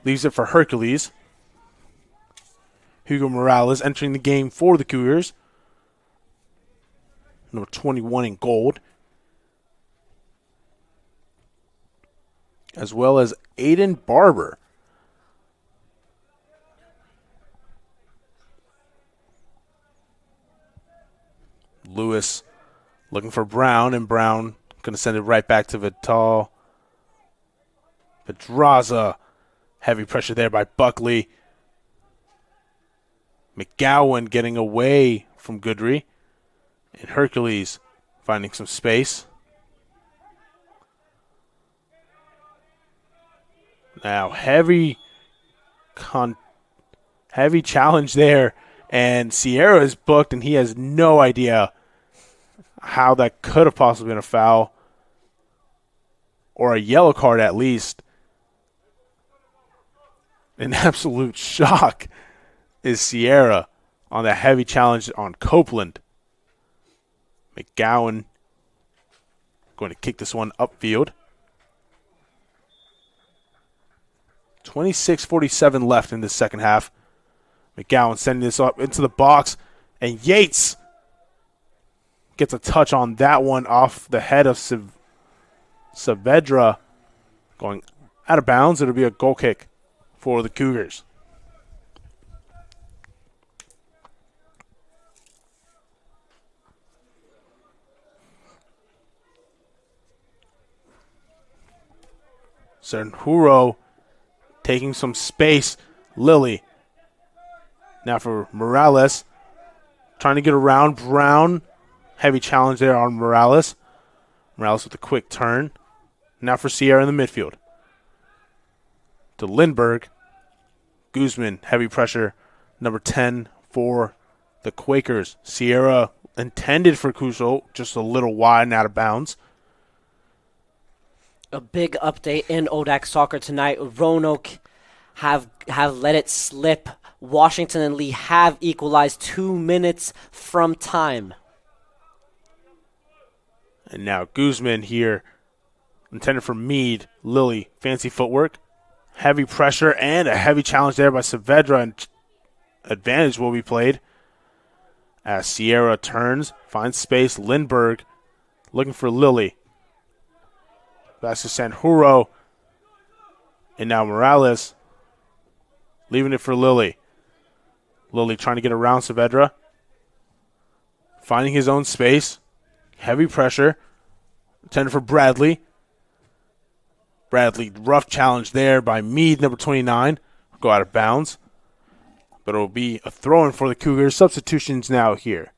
leaves it for Hercules. Hugo Morales entering the game for the Cougars. Number 21 in gold. As well as Aiden Barber. Lewis looking for Brown, and Brown going to send it right back to Vital Pedraza. Heavy pressure there by Buckley. McGowan getting away from Goodry. And Hercules finding some space. Now heavy challenge there. And Sierra is booked, and he has no idea how that could have possibly been a foul. Or a yellow card at least. In absolute shock. is Sierra on the heavy challenge on Copeland. McGowan going to kick this one upfield. 26:47 left in the second half. McGowan sending this up into the box, and Yates gets a touch on that one off the head of Saavedra, going out of bounds. It'll be a goal kick for the Cougars. Sanjuro taking some space. Lilly. Now for Morales. Trying to get around Brown. Heavy challenge there on Morales. Morales with a quick turn. Now for Sierra in the midfield. To Lindbergh. Guzman, heavy pressure. Number 10 for the Quakers. Sierra intended for Cuso, just a little wide and out of bounds. A big update in ODAC soccer tonight. Roanoke have let it slip. Washington and Lee have equalized 2 minutes from time. And now Guzman here, intended for Meade. Lilly, fancy footwork. Heavy pressure and a heavy challenge there by Saavedra, and advantage will be played. As Sierra turns, finds space. Lindbergh looking for Lilly. That's to Sanjuro. And now Morales leaving it for Lilly. Lilly trying to get around Saavedra. Finding his own space. Heavy pressure. Intended for Bradley. Bradley, rough challenge there by Meade, number 29. Go out of bounds. But it will be a throw-in for the Cougars. Substitutions now here.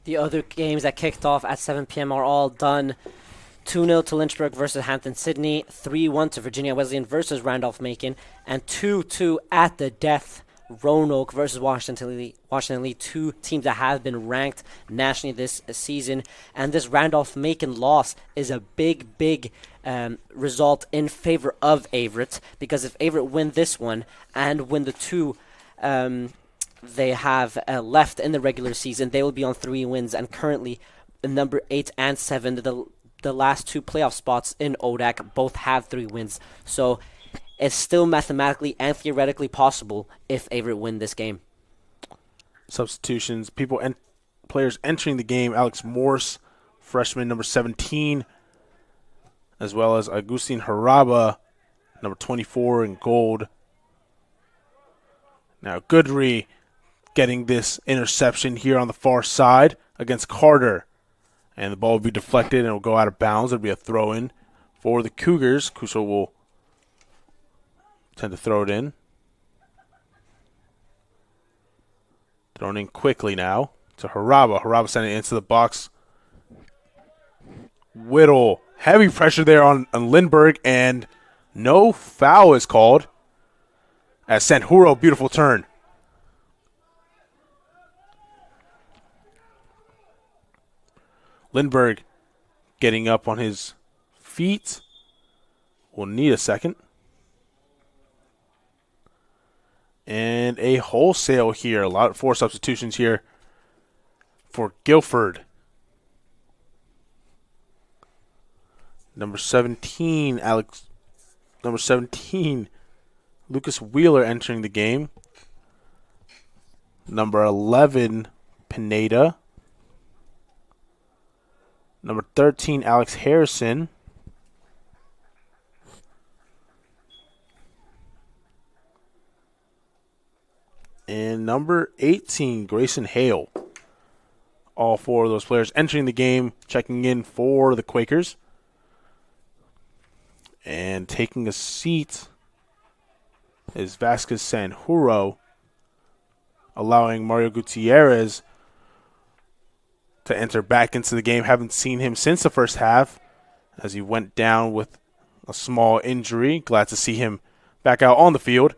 The other games that kicked off at 7 p.m. are all done. 2-0 to Lynchburg versus Hampton-Sydney, 3-1 to Virginia Wesleyan versus Randolph-Macon, and 2-2 at the death, Roanoke versus Washington Lee, two teams that have been ranked nationally this season. And this Randolph-Macon loss is a big result in favor of Averett, because if Averett win this one and win the two they have left in the regular season, they will be on 3 wins, and currently number 8 and 7, the last 2 playoff spots in ODAC both have 3 wins. So it's still mathematically and theoretically possible if Averett win this game. Substitutions, players entering the game: Alex Morse, freshman, number 17, as well as Agustin Haraba, number 24 in gold. Now Goodry getting this interception here on the far side against Carter. And the ball will be deflected and it will go out of bounds. It will be a throw-in for the Cougars. Kuso will tend to throw it in. Thrown in quickly now to Haraba. Haraba sending it into the box. Whittle. Heavy pressure there on Lindbergh, and no foul is called. As Sanjuro, beautiful turn. Lindbergh getting up on his feet. Will need a second. And a wholesale here. A lot of 4 substitutions here for Guilford. Number 17, Lucas Wheeler entering the game. Number 11, Pineda. Number 13, Alex Harrison. And number 18, Grayson Hale. All 4 of those players entering the game, checking in for the Quakers. And taking a seat is Vasquez Sanjuro, allowing Mario Gutierrez to enter back into the game. Haven't seen him since the first half, as he went down with a small injury. Glad to see him back out on the field.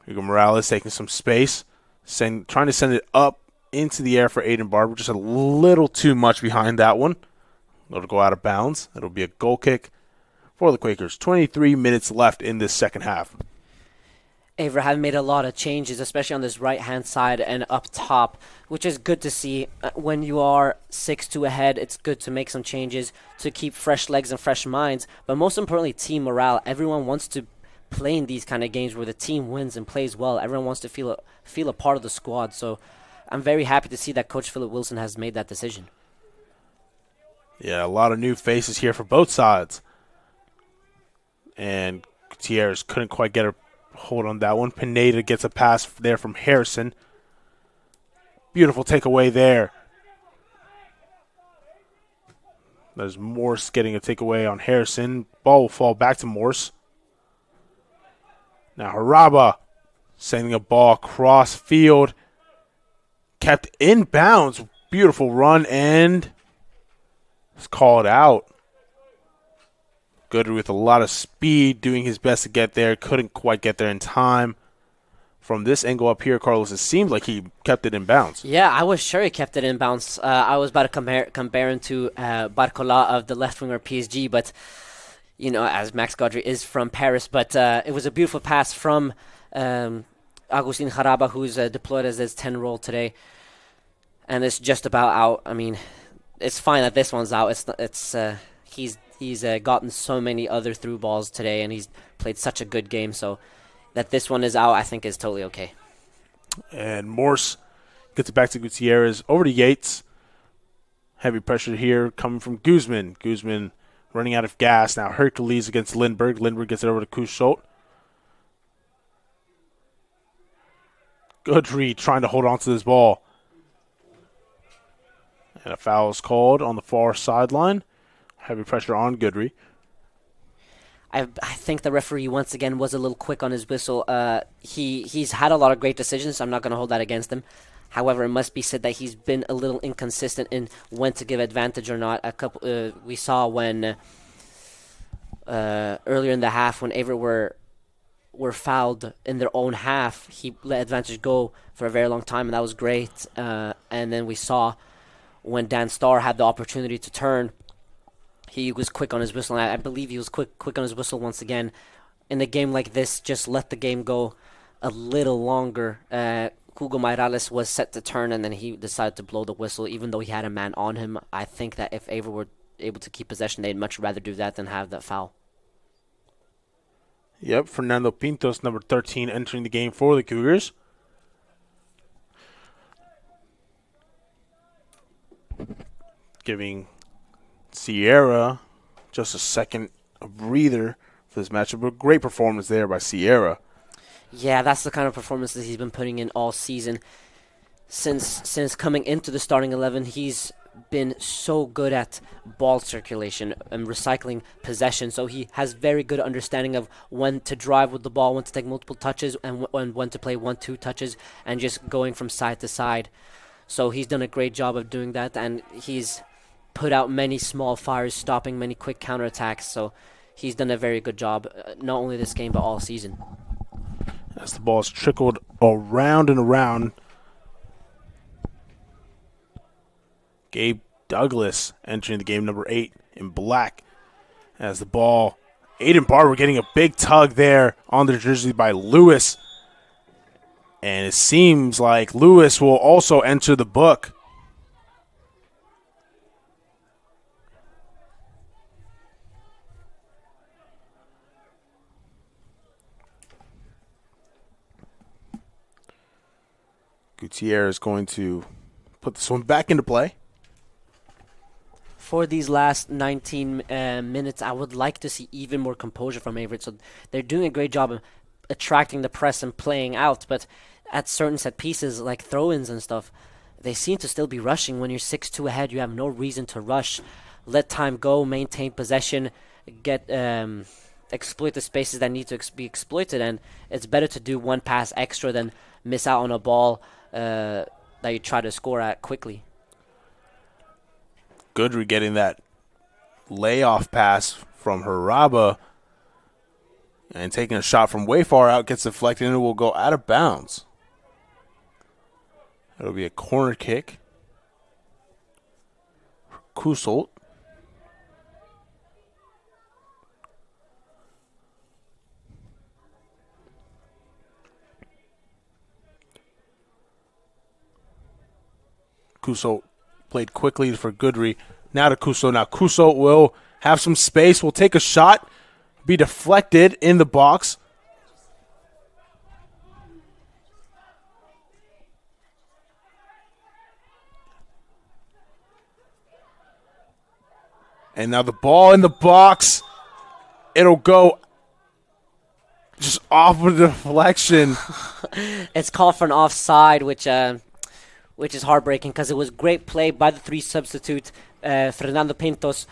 Hugo Morales taking some space, trying to send it up into the air for Aiden Barber. Just a little too much behind that one. It'll go out of bounds. It'll be a goal kick for the Quakers. 23 minutes left in this second half. Averett have made a lot of changes, especially on this right-hand side and up top, which is good to see. When you are 6-2 ahead, it's good to make some changes to keep fresh legs and fresh minds, but most importantly, team morale. Everyone wants to play in these kind of games where the team wins and plays well. Everyone wants to feel a part of the squad, so I'm very happy to see that Coach Philip Wilson has made that decision. Yeah, a lot of new faces here for both sides. And Gutierrez couldn't quite get a hold on that one. Pineda gets a pass there from Harrison. Beautiful takeaway there. There's Morse getting a takeaway on Harrison. Ball will fall back to Morse. Now Haraba sending a ball across field. Kept in bounds. Beautiful run and it's called out. Goodry with a lot of speed, doing his best to get there. Couldn't quite get there in time. From this angle up here, Carlos, it seemed like he kept it in bounds. Yeah, I was sure he kept it in bounds. I was about to compare him to Barcola of the left winger PSG, but, you know, as Max Godry is from Paris. But it was a beautiful pass from Agustin Haraba, who's deployed as his 10 role today. And it's just about out. I mean, it's fine that this one's out. He's gotten so many other through balls today, and he's played such a good game. So that this one is out, I think, is totally okay. And Morse gets it back to Gutierrez. Over to Yates. Heavy pressure here coming from Guzman. Guzman running out of gas. Now Hercules against Lindbergh. Lindbergh gets it over to Kusholt. Goodry trying to hold on to this ball. And a foul is called on the far sideline. Heavy pressure on Goodry. I think the referee, once again, was a little quick on his whistle. He's had a lot of great decisions. I'm not going to hold that against him. However, it must be said that he's been a little inconsistent in when to give advantage or not. We saw when earlier in the half when Averett were fouled in their own half, he let advantage go for a very long time, and that was great. And then we saw when Dan Starr had the opportunity to turn, he was quick on his whistle, and I believe he was quick on his whistle once again. In a game like this, just let the game go a little longer. Hugo Morales was set to turn, and then he decided to blow the whistle, even though he had a man on him. I think that if Averett were able to keep possession, they'd much rather do that than have that foul. Yep, Fernando Pintos, number 13, entering the game for the Cougars. Giving Sierra just a second, a breather for this matchup. But great performance there by Sierra. Yeah, that's the kind of performance that he's been putting in all season. Since coming into the starting 11, he's been so good at ball circulation and recycling possession. So he has very good understanding of when to drive with the ball, when to take multiple touches, and when to play 1-2 touches and just going from side to side. So he's done a great job of doing that, and he's put out many small fires, stopping many quick counterattacks. So he's done a very good job, not only this game, but all season. As the ball's trickled around and around, Gabe Douglas entering the game, number 8 in black. As the ball, Aiden Barber getting a big tug there on the jersey by Lewis. And it seems like Lewis will also enter the book. Gutierrez is going to put this one back into play. For these last 19 minutes, I would like to see even more composure from Averett. So they're doing a great job of attracting the press and playing out, but at certain set pieces like throw-ins and stuff, they seem to still be rushing. When you're 6-2 ahead, you have no reason to rush. Let time go, maintain possession, exploit the spaces that need to be exploited, and it's better to do one pass extra than miss out on a ball that you try to score at quickly. Goodry getting that layoff pass from Haraba and taking a shot from way far out, gets deflected and it will go out of bounds. It'll be a corner kick. Kusholt. Kuso played quickly for Goodry. Now to Kuso. Now Kuso will have some space. Will take a shot. Be deflected in the box. And now the ball in the box. It'll go just off of the deflection. It's called for an offside, which is heartbreaking because it was great play by the 3 substitute. Fernando Pintos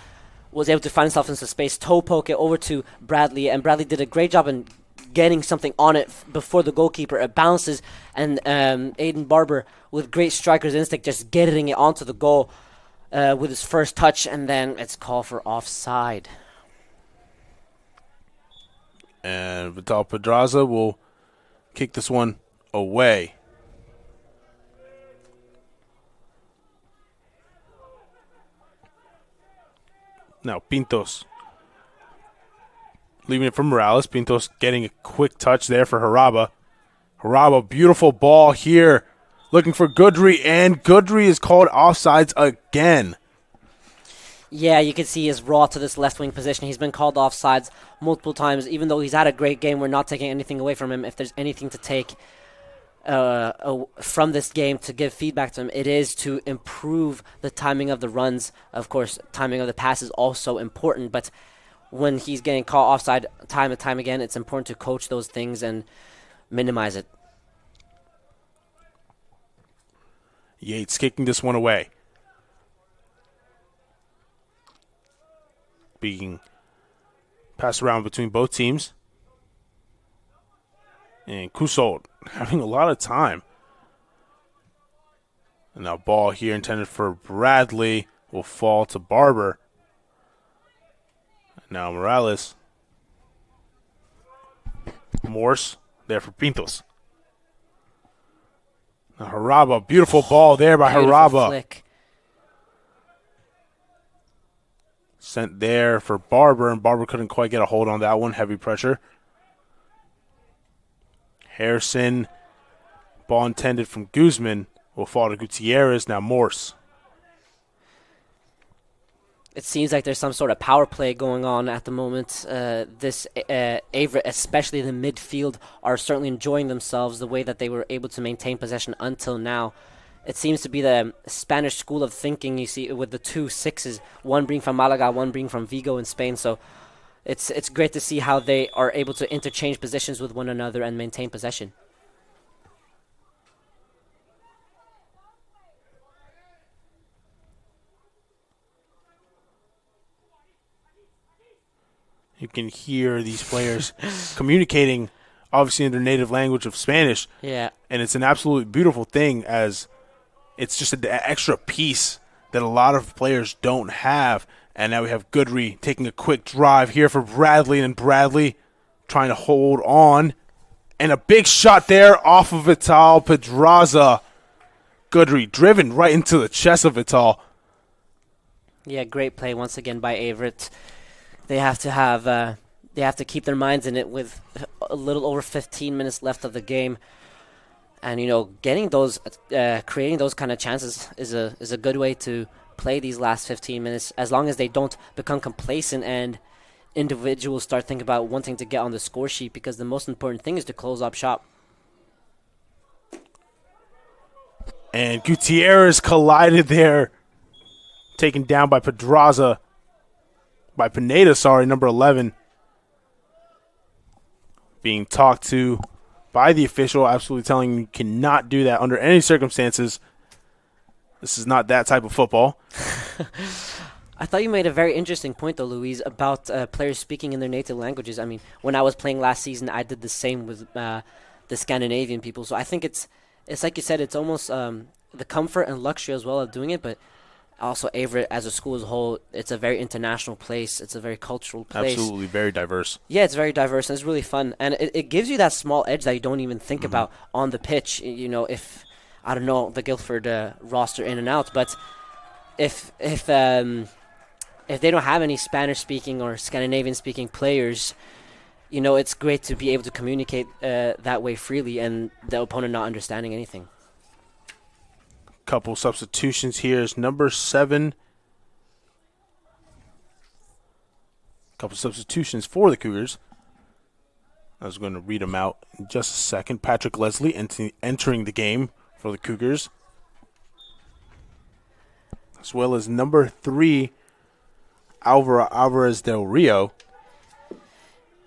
was able to find himself in some space, toe poke it over to Bradley, and Bradley did a great job in getting something on it before the goalkeeper. It bounces, and Aiden Barber, with great striker's instinct, just getting it onto the goal with his first touch, and then it's called for offside. And Vital Pedraza will kick this one away. Now Pintos leaving it for Morales. Pintos getting a quick touch there for Haraba. Haraba, beautiful ball here. Looking for Goodry, and Goodry is called offsides again. Yeah, you can see he's raw to this left wing position. He's been called offsides multiple times. Even though he's had a great game, we're not taking anything away from him. If there's anything to take from this game to give feedback to him, it is to improve the timing of the runs. Of course, timing of the pass is also important, but when he's getting caught offside time and time again, it's important to coach those things and minimize it. Yates kicking this one away. Being passed around between both teams. And Kuso having a lot of time. And now ball here intended for Bradley will fall to Barber. Now Morales. Morse there for Pintos. Now Haraba, beautiful ball there by Haraba. Flick. Sent there for Barber, and Barber couldn't quite get a hold on that one. Heavy pressure. Harrison, ball intended from Guzman, will fall to Gutierrez. Now Morse. It seems like there's some sort of power play going on at the moment. This Averett, especially the midfield, are certainly enjoying themselves the way that they were able to maintain possession until now. It seems to be the Spanish school of thinking, you see, with the 2 sixes, one being from Malaga, one being from Vigo in Spain. So it's great to see how they are able to interchange positions with one another and maintain possession. You can hear these players communicating, obviously, in their native language of Spanish. Yeah. And it's an absolutely beautiful thing, as it's just an extra piece that a lot of players don't have. And now we have Goodry taking a quick drive here for Bradley, and Bradley trying to hold on. And a big shot there off of Vital Pedraza. Goodry driven right into the chest of Vital. Yeah, great play once again by Averett. They have to keep their minds in it with a little over 15 minutes left of the game. And, getting those, creating those kind of chances is a good way to play these last 15 minutes, as long as they don't become complacent and individuals start thinking about wanting to get on the score sheet, because the most important thing is to close up shop. And Gutierrez collided there, taken down by Pedraza, by Pineda, number 11. Being talked to by the official, absolutely telling him you cannot do that under any circumstances. This is not that type of football. I thought you made a very interesting point, though, Louise, about players speaking in their native languages. I mean, when I was playing last season, I did the same with the Scandinavian people. So I think it's like you said, it's almost the comfort and luxury as well of doing it, but also Averett as a school as a whole, it's a very international place. It's a very cultural place. Absolutely, very diverse. Yeah, it's very diverse, and it's really fun. And it gives you that small edge that you don't even think about on the pitch. If, I don't know, the Guilford roster in and out, but if they don't have any Spanish-speaking or Scandinavian-speaking players, it's great to be able to communicate that way freely and the opponent not understanding anything. couple substitutions here is number 7. Couple substitutions for the Cougars. I was going to read them out in just a second. Patrick Leslie entering the game for the Cougars, as well as number 3, Alvaro Alvarez del Rio.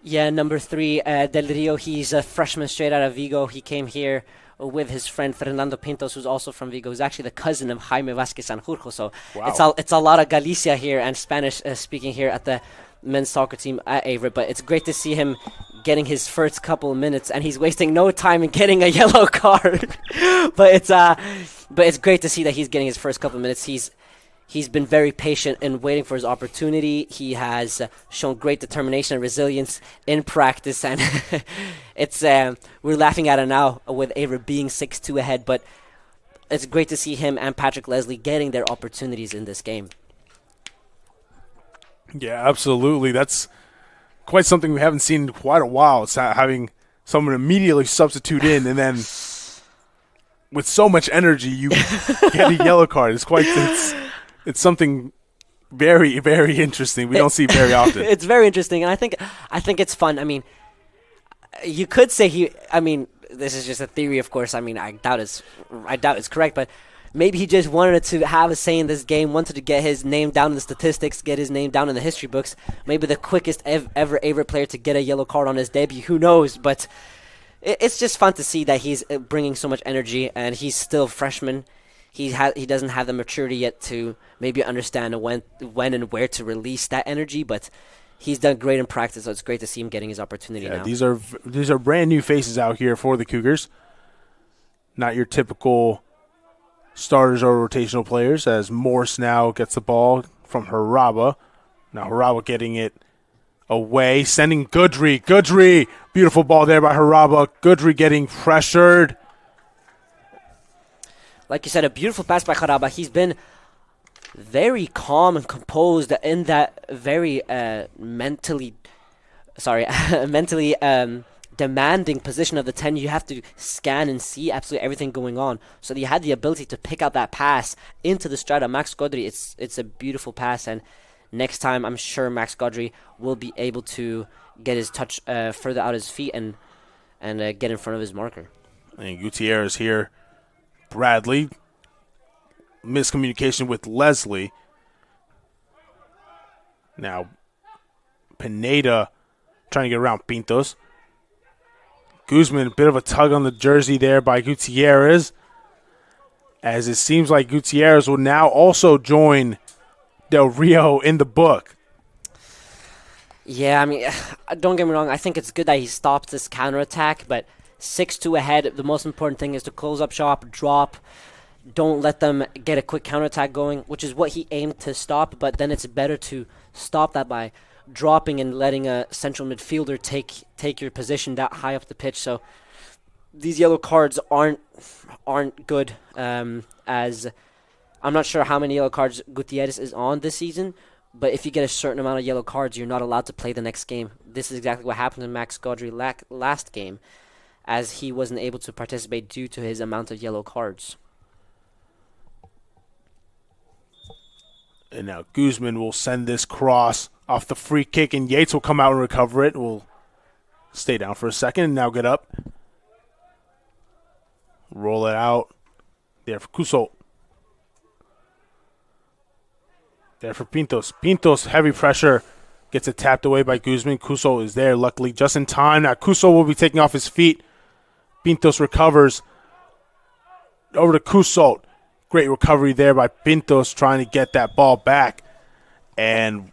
Yeah, number 3, Del Rio. He's a freshman straight out of Vigo. He came here with his friend Fernando Pintos, who's also from Vigo. He's actually the cousin of Jaime Vasquez Sanjurjo. So wow. it's a lot of Galicia here and Spanish speaking here at the men's soccer team at Averett. But it's great to see him getting his first couple of minutes, and he's wasting no time in getting a yellow card. but it's great to see that he's getting his first couple of minutes. He's been very patient in waiting for his opportunity. He has shown great determination and resilience in practice, and it's we're laughing at it now with Averett being 6-2 ahead, but it's great to see him and Patrick Leslie getting their opportunities in this game. Yeah, absolutely. That's quite something we haven't seen in quite a while. It's having someone immediately substitute in, and then with so much energy, you get a yellow card. It's something very, very interesting. We don't see very often. It's very interesting, and I think it's fun. I mean, you could say this is just a theory, of course. I mean, I doubt it's correct, but maybe he just wanted to have a say in this game, wanted to get his name down in the statistics, get his name down in the history books. Maybe the quickest ever Averett player to get a yellow card on his debut. Who knows? But it's just fun to see that he's bringing so much energy, and he's still a freshman. He doesn't have the maturity yet to maybe understand when and where to release that energy, but he's done great in practice, so it's great to see him getting his opportunity now. These are brand new faces out here for the Cougars. Not your typical starters or rotational players, as Morse now gets the ball from Haraba. Now Haraba getting it away, sending Goodry. Goodry, beautiful ball there by Haraba. Goodry getting pressured. Like you said, a beautiful pass by Haraba. He's been very calm and composed in that very mentally demanding position of the 10. You have to scan and see absolutely everything going on. So he had the ability to pick out that pass into the stride of Max Godry. It's a beautiful pass, and next time I'm sure Max Godry will be able to get his touch further out his feet and get in front of his marker. And Gutierrez here. Bradley, miscommunication with Leslie. Now, Pineda trying to get around Pintos. Guzman, a bit of a tug on the jersey there by Gutierrez, as it seems like Gutierrez will now also join Del Rio in the book. Yeah, I mean, don't get me wrong. I think it's good that he stops this counterattack, but 6-2 ahead, the most important thing is to close up shop, drop. Don't let them get a quick counterattack going, which is what he aimed to stop, but then it's better to stop that by dropping and letting a central midfielder take your position that high up the pitch. So these yellow cards aren't good, as I'm not sure how many yellow cards Gutierrez is on this season, but if you get a certain amount of yellow cards, you're not allowed to play the next game. This is exactly what happened to Max Godry last game, as he wasn't able to participate due to his amount of yellow cards. And now Guzman will send this cross off the free kick, and Yates will come out and recover it. Will stay down for a second and now get up. Roll it out. There for Cusot. There for Pintos. Pintos, heavy pressure. Gets it tapped away by Guzman. Cusot is there, luckily, just in time. Now Cusot will be taking off his feet. Pintos recovers. Over to Cusot. Great recovery there by Pintos, trying to get that ball back. And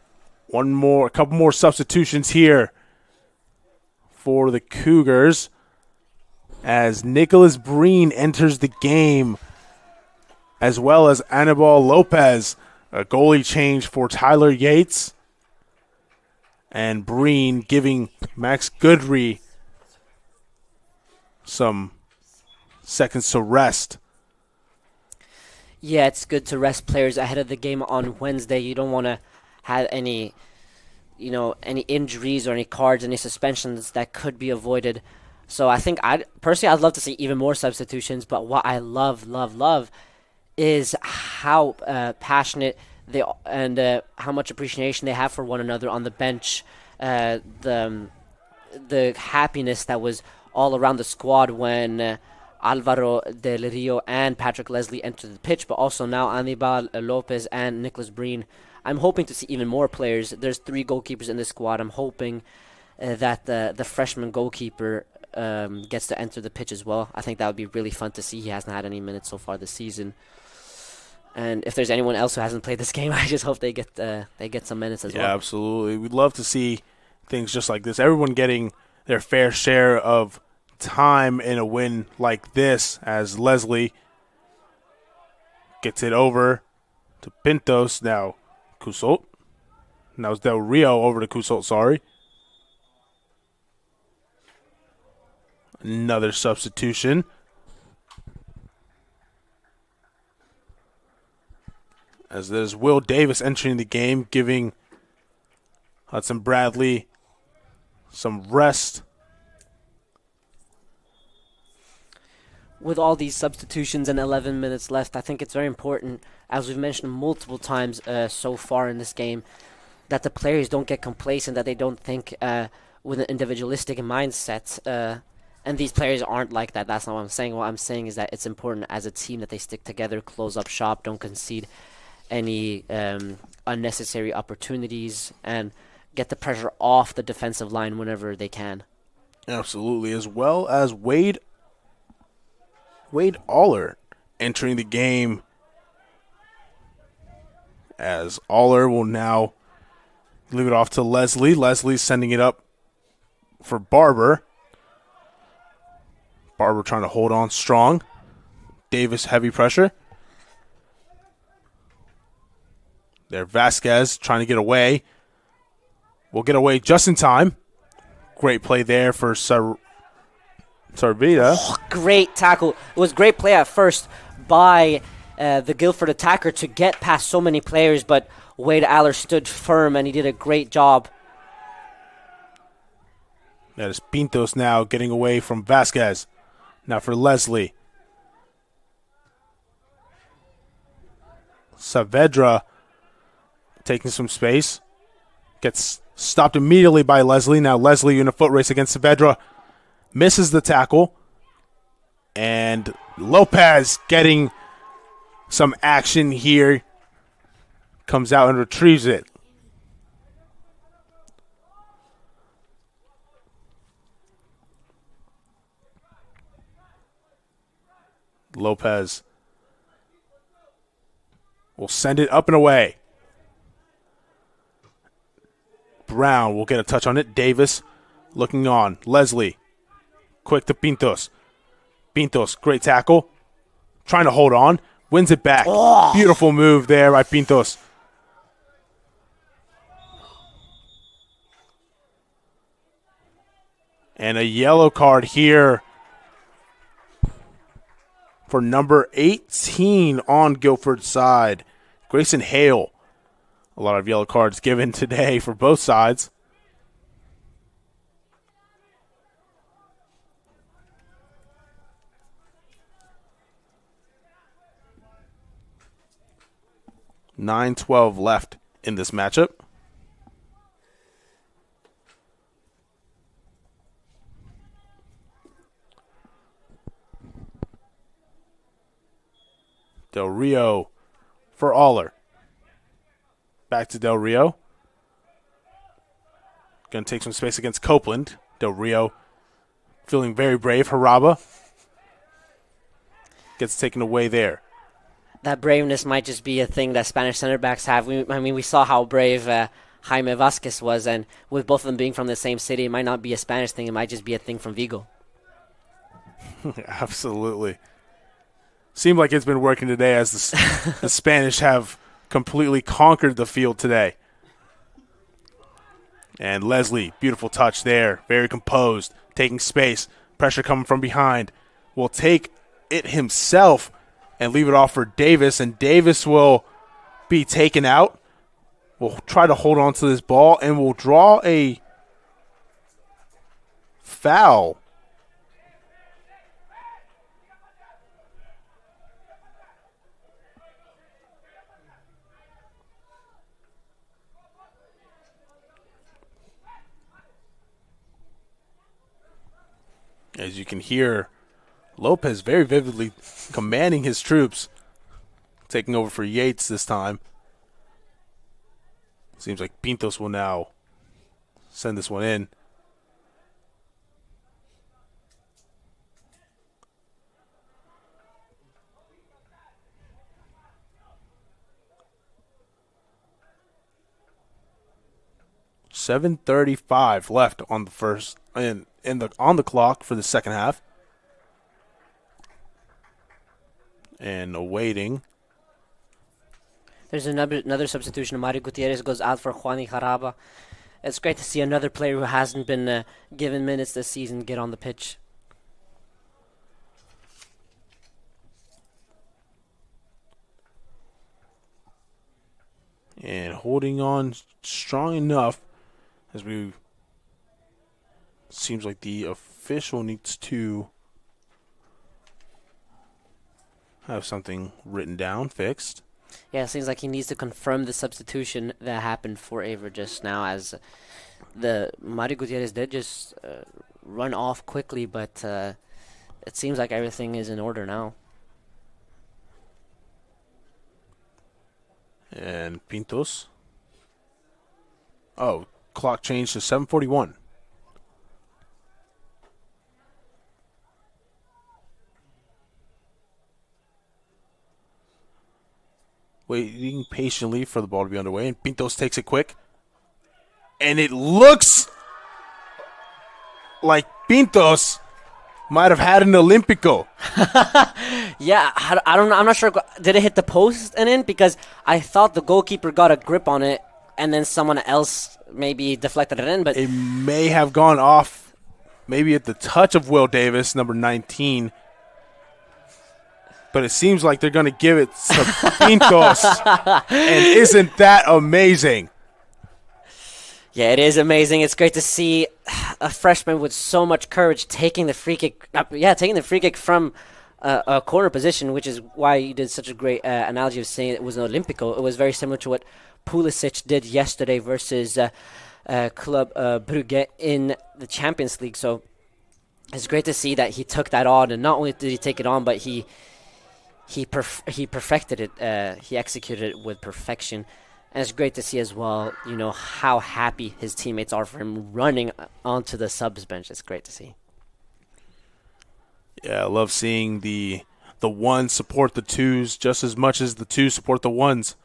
a couple more substitutions here for the Cougars, as Nicholas Breen enters the game, as well as Anibal Lopez. A goalie change for Tyler Yates. And Breen giving Max Goodry some seconds to rest. Yeah, it's good to rest players ahead of the game on Wednesday. You don't want to have any injuries or any cards, any suspensions that could be avoided. So I think I'd love to see even more substitutions, but what I love is how passionate they and how much appreciation they have for one another on the bench. The happiness that was all around the squad when Alvaro Del Rio and Patrick Leslie entered the pitch, but also now Anibal Lopez and Nicholas Breen. I'm hoping to see even more players. There's 3 goalkeepers in this squad. I'm hoping that the freshman goalkeeper gets to enter the pitch as well. I think that would be really fun to see. He hasn't had any minutes so far this season. And if there's anyone else who hasn't played this game, I just hope they get some minutes as well. Yeah, absolutely. We'd love to see things just like this. Everyone getting their fair share of time in a win like this, as Leslie gets it over to Pintos. Now Cusot. Now it's Del Rio over to Cusot, sorry. Another substitution. As there's Will Davis entering the game, giving Hudson Bradley some rest. With all these substitutions and 11 minutes left, I think it's very important, as we've mentioned multiple times so far in this game, that the players don't get complacent, that they don't think with an individualistic mindset. And these players aren't like that. That's not what I'm saying. What I'm saying is that it's important as a team that they stick together, close up shop, don't concede any unnecessary opportunities, and get the pressure off the defensive line whenever they can. Absolutely. As well as Wade Aller entering the game, as Aller will now leave it off to Leslie. Leslie's sending it up for Barber. Barber trying to hold on strong. Davis heavy pressure. There, Vasquez trying to get away. Will get away just in time. Great play there for Sarvita. Oh, great tackle. It was great play at first by the Guilford attacker to get past so many players, but Wade Aller stood firm and he did a great job. That is Pintos now getting away from Vasquez. Now for Leslie. Saavedra taking some space. Gets stopped immediately by Leslie. Now Leslie in a foot race against Saavedra. Misses the tackle. And Lopez getting some action here. Comes out and retrieves it. Lopez will send it up and away. Brown will get a touch on it. Davis looking on. Leslie, quick to Pintos. Pintos, great tackle. Trying to hold on. Wins it back. Oh. Beautiful move there by Pintos. And a yellow card here for number 18 on Guilford's side, Grayson Hale. A lot of yellow cards given today for both sides. .9:12 left in this matchup. Del Rio for Aller. Back to Del Rio. Going to take some space against Copeland. Del Rio feeling very brave. Haraba gets taken away there. That braveness might just be a thing that Spanish center backs have. We saw how brave Jaime Vasquez was, and with both of them being from the same city, it might not be a Spanish thing. It might just be a thing from Vigo. Absolutely. Seemed like it's been working today as the Spanish have completely conquered the field today. And Leslie, beautiful touch there. Very composed, taking space. Pressure coming from behind. Will take it himself and leave it off for Davis. And Davis will be taken out. Will try to hold on to this ball and will draw a foul. As you can hear, Lopez very vividly commanding his troops, taking over for Yates this time. Seems like Pintos will now send this one in. .735 left on the first on the clock for the second half. And awaiting. There's another substitution. Mario Gutierrez goes out for Juani Jaraba. It's great to see another player who hasn't been given minutes this season get on the pitch. And holding on strong enough as we seems like the official needs to have something written down, fixed. Yeah, it seems like he needs to confirm the substitution that happened for Averett just now, as the Mario Gutierrez did just run off quickly, but it seems like everything is in order now. And Pintos. Oh, clock changed to 7:41. Waiting patiently for the ball to be underway, and Pintos takes it quick. And it looks like Pintos might have had an Olympico. Yeah, I don't know. I'm not sure. Did it hit the post and in? Because I thought the goalkeeper got a grip on it, and then someone else maybe deflected it in. But it may have gone off, maybe at the touch of Will Davis, number 19. But it seems like they're going to give it to Pintos. And isn't that amazing? Yeah, it is amazing. It's great to see a freshman with so much courage taking the free kick. Taking the free kick from a corner position, which is why you did such a great analogy of saying it was an Olympico. It was very similar to what Pulisic did yesterday versus Club Brugge in the Champions League. So it's great to see that he took that on, and not only did he take it on, but he perfected it. He executed it with perfection. And it's great to see as well, how happy his teammates are for him running onto the subs bench. It's great to see. Yeah, I love seeing the ones support the twos just as much as the twos support the ones.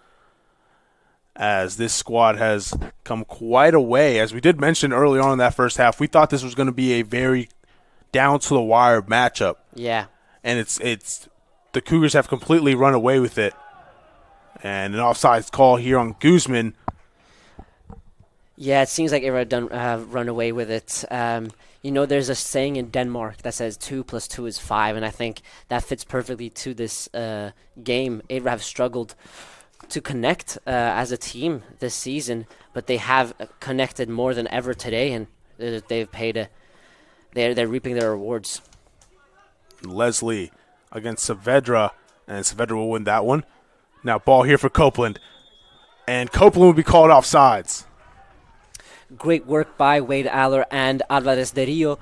As this squad has come quite a way. As we did mention early on in that first half, we thought this was going to be a very down-to-the-wire matchup. Yeah. And it's the Cougars have completely run away with it. And an offside call here on Guzman. Yeah, it seems like Averett have run away with it. There's a saying in Denmark that says 2 + 2 is 5, and I think that fits perfectly to this game. Averett have struggled to connect as a team this season, but they have connected more than ever today, and they've paid they're reaping their rewards. Leslie against Saavedra, and Saavedra will win that one. Now ball here for Copeland, and Copeland will be called offsides. Great work by Wade Aller and Alvarez de Rio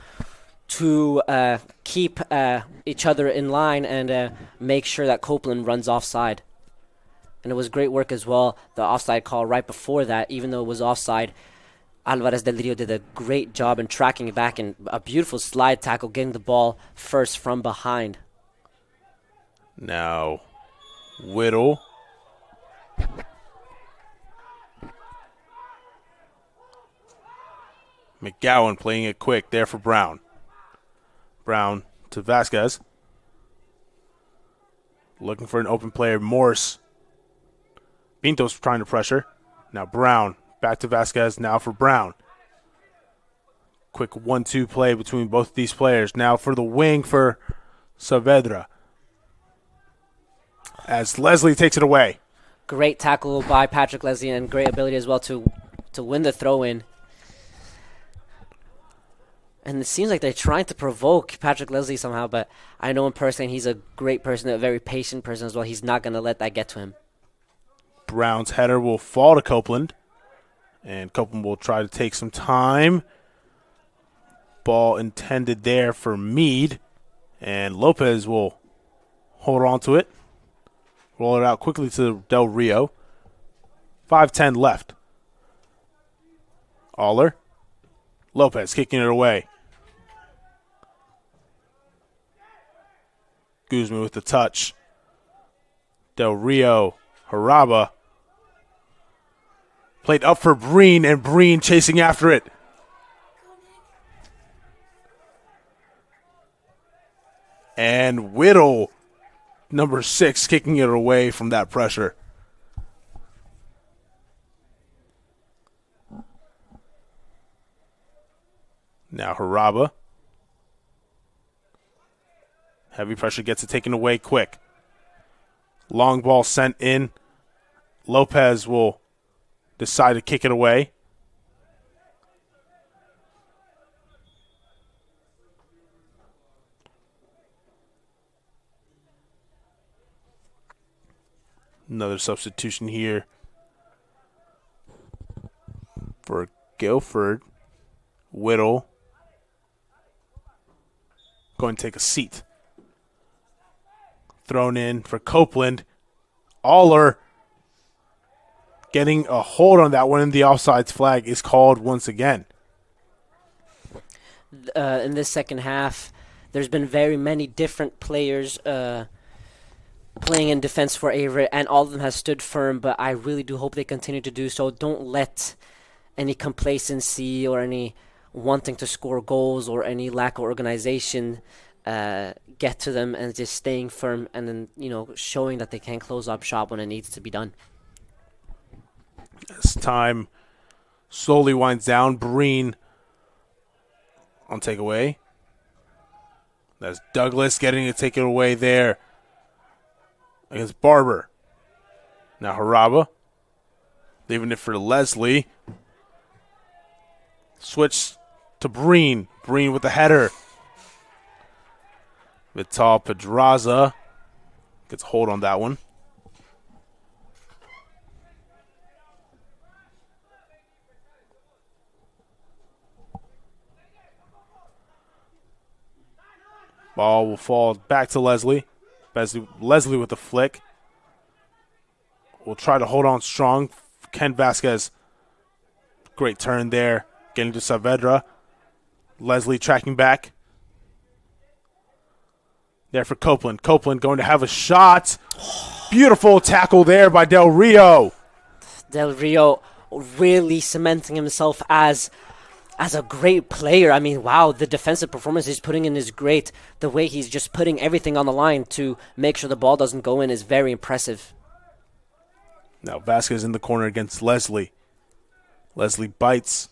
to keep each other in line and make sure that Copeland runs offside. And it was great work as well, the offside call right before that, even though it was offside. Alvarez del Rio did a great job in tracking it back, and a beautiful slide tackle, getting the ball first from behind. Now, Whittle. McGowan playing it quick there for Brown. Brown to Vasquez. Looking for an open player, Morse. Pintos trying to pressure. Now Brown back to Vasquez, now for Brown. Quick 1-2 play between both of these players. Now for the wing for Saavedra. As Leslie takes it away. Great tackle by Patrick Leslie, and great ability as well to win the throw-in. And it seems like they're trying to provoke Patrick Leslie somehow, but I know him personally, he's a great person, a very patient person as well. He's not going to let that get to him. Brown's header will fall to Copeland, and Copeland will try to take some time. Ball intended there for Meade. And Lopez will hold on to it. Roll it out quickly to Del Rio. 5:10 left. Aller. Lopez kicking it away. Guzman with the touch. Del Rio. Haraba. Played up for Breen, and Breen chasing after it. And Whittle, number 6, kicking it away from that pressure. Now Haraba. Heavy pressure gets it taken away quick. Long ball sent in. Lopez will decide to kick it away. Another substitution here for Guilford. Whittle going to take a seat. Thrown in for Copeland. Aller getting a hold on that one, and the offsides flag is called once again. In this second half, there's been very many different players playing in defense for Averett, and all of them have stood firm, but I really do hope they continue to do so. Don't let any complacency or any wanting to score goals or any lack of organization get to them, and just staying firm and then, showing that they can close up shop when it needs to be done. As time slowly winds down, Breen on takeaway. That's Douglas getting to take it away there against Barber. Now Haraba leaving it for Leslie. Switch to Breen. Breen with the header. Vital Pedraza gets a hold on that one. Ball will fall back to Leslie. Leslie with the flick. Will try to hold on strong. Ken Vasquez. Great turn there. Getting to Saavedra. Leslie tracking back. There for Copeland. Copeland going to have a shot. Beautiful tackle there by Del Rio. Del Rio really cementing himself as a great player. I mean, wow, the defensive performance he's putting in is great. The way he's just putting everything on the line to make sure the ball doesn't go in is very impressive. Now Vasquez in the corner against Leslie. Leslie bites.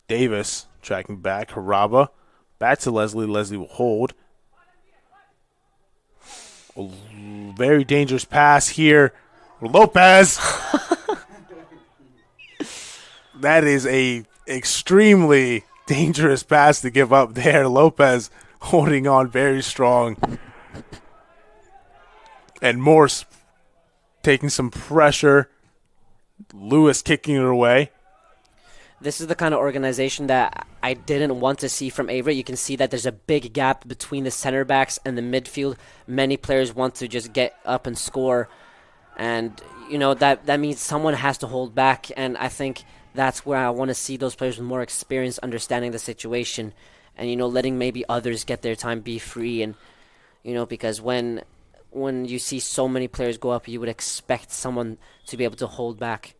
Davis tracking back. Haraba back to Leslie. Leslie will hold. A very dangerous pass here. Lopez. That is a extremely dangerous pass to give up there. Lopez holding on very strong. And Morse taking some pressure. Lewis kicking it away. This is the kind of organization that I didn't want to see from Averett. You can see that there's a big gap between the center backs and the midfield. Many players want to just get up and score. And, that means someone has to hold back. And I think that's where I want to see those players with more experience understanding the situation and, letting maybe others get their time, be free. And, because when you see so many players go up, you would expect someone to be able to hold back.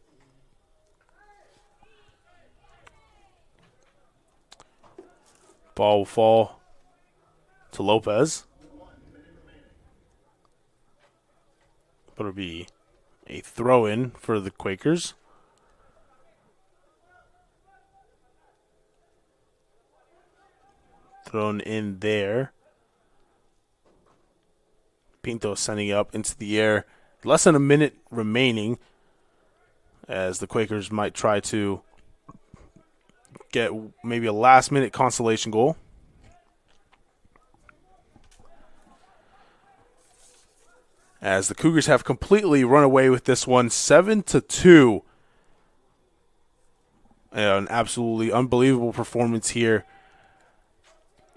Ball will fall to Lopez. But it'll be a throw-in for the Quakers. Thrown in there. Pinto sending it up into the air. Less than a minute remaining as the Quakers might try to get maybe a last-minute consolation goal. As the Cougars have completely run away with this one, 7-2. An absolutely unbelievable performance here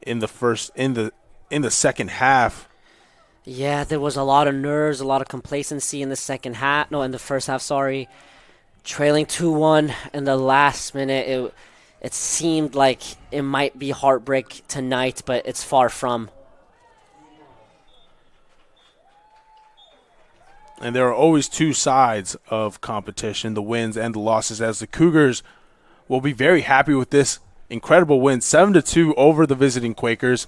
in the second half. Yeah, there was a lot of nerves, a lot of complacency in the second half. No, in the first half, sorry. Trailing 2-1 in the last minute, it seemed like it might be heartbreak tonight, but it's far from. And there are always two sides of competition, the wins and the losses, as the Cougars will be very happy with this incredible win, 7-2 over the visiting Quakers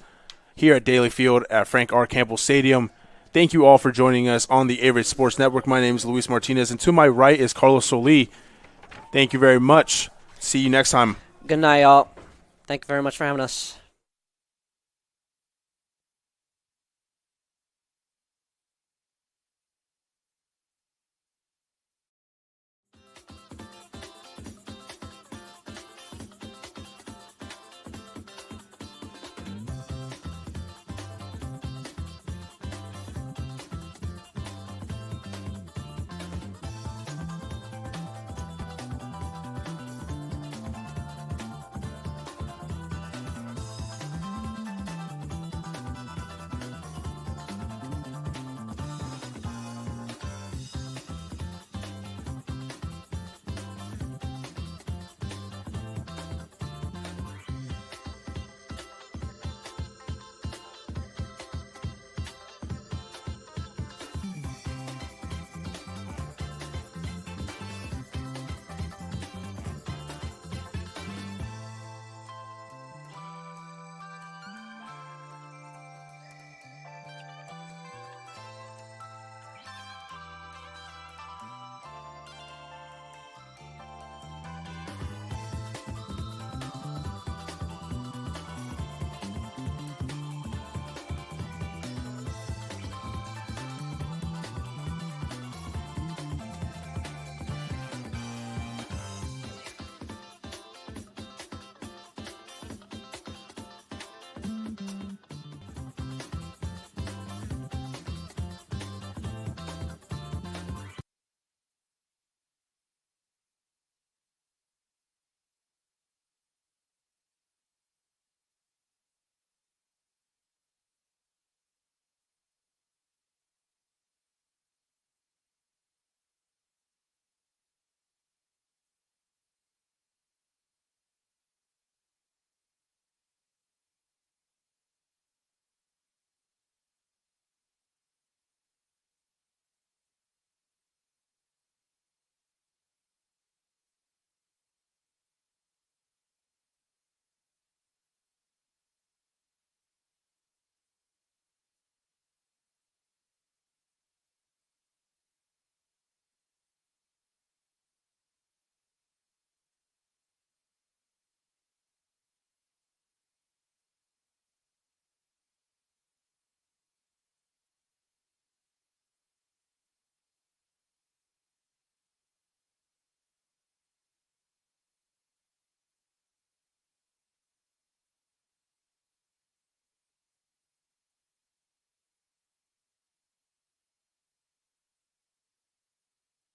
here at Daly Field at Frank R. Campbell Stadium. Thank you all for joining us on the Averett Sports Network. My name is Luis Martinez, and to my right is Carlos Soli. Thank you very much. See you next time. Good night, y'all. Thank you very much for having us.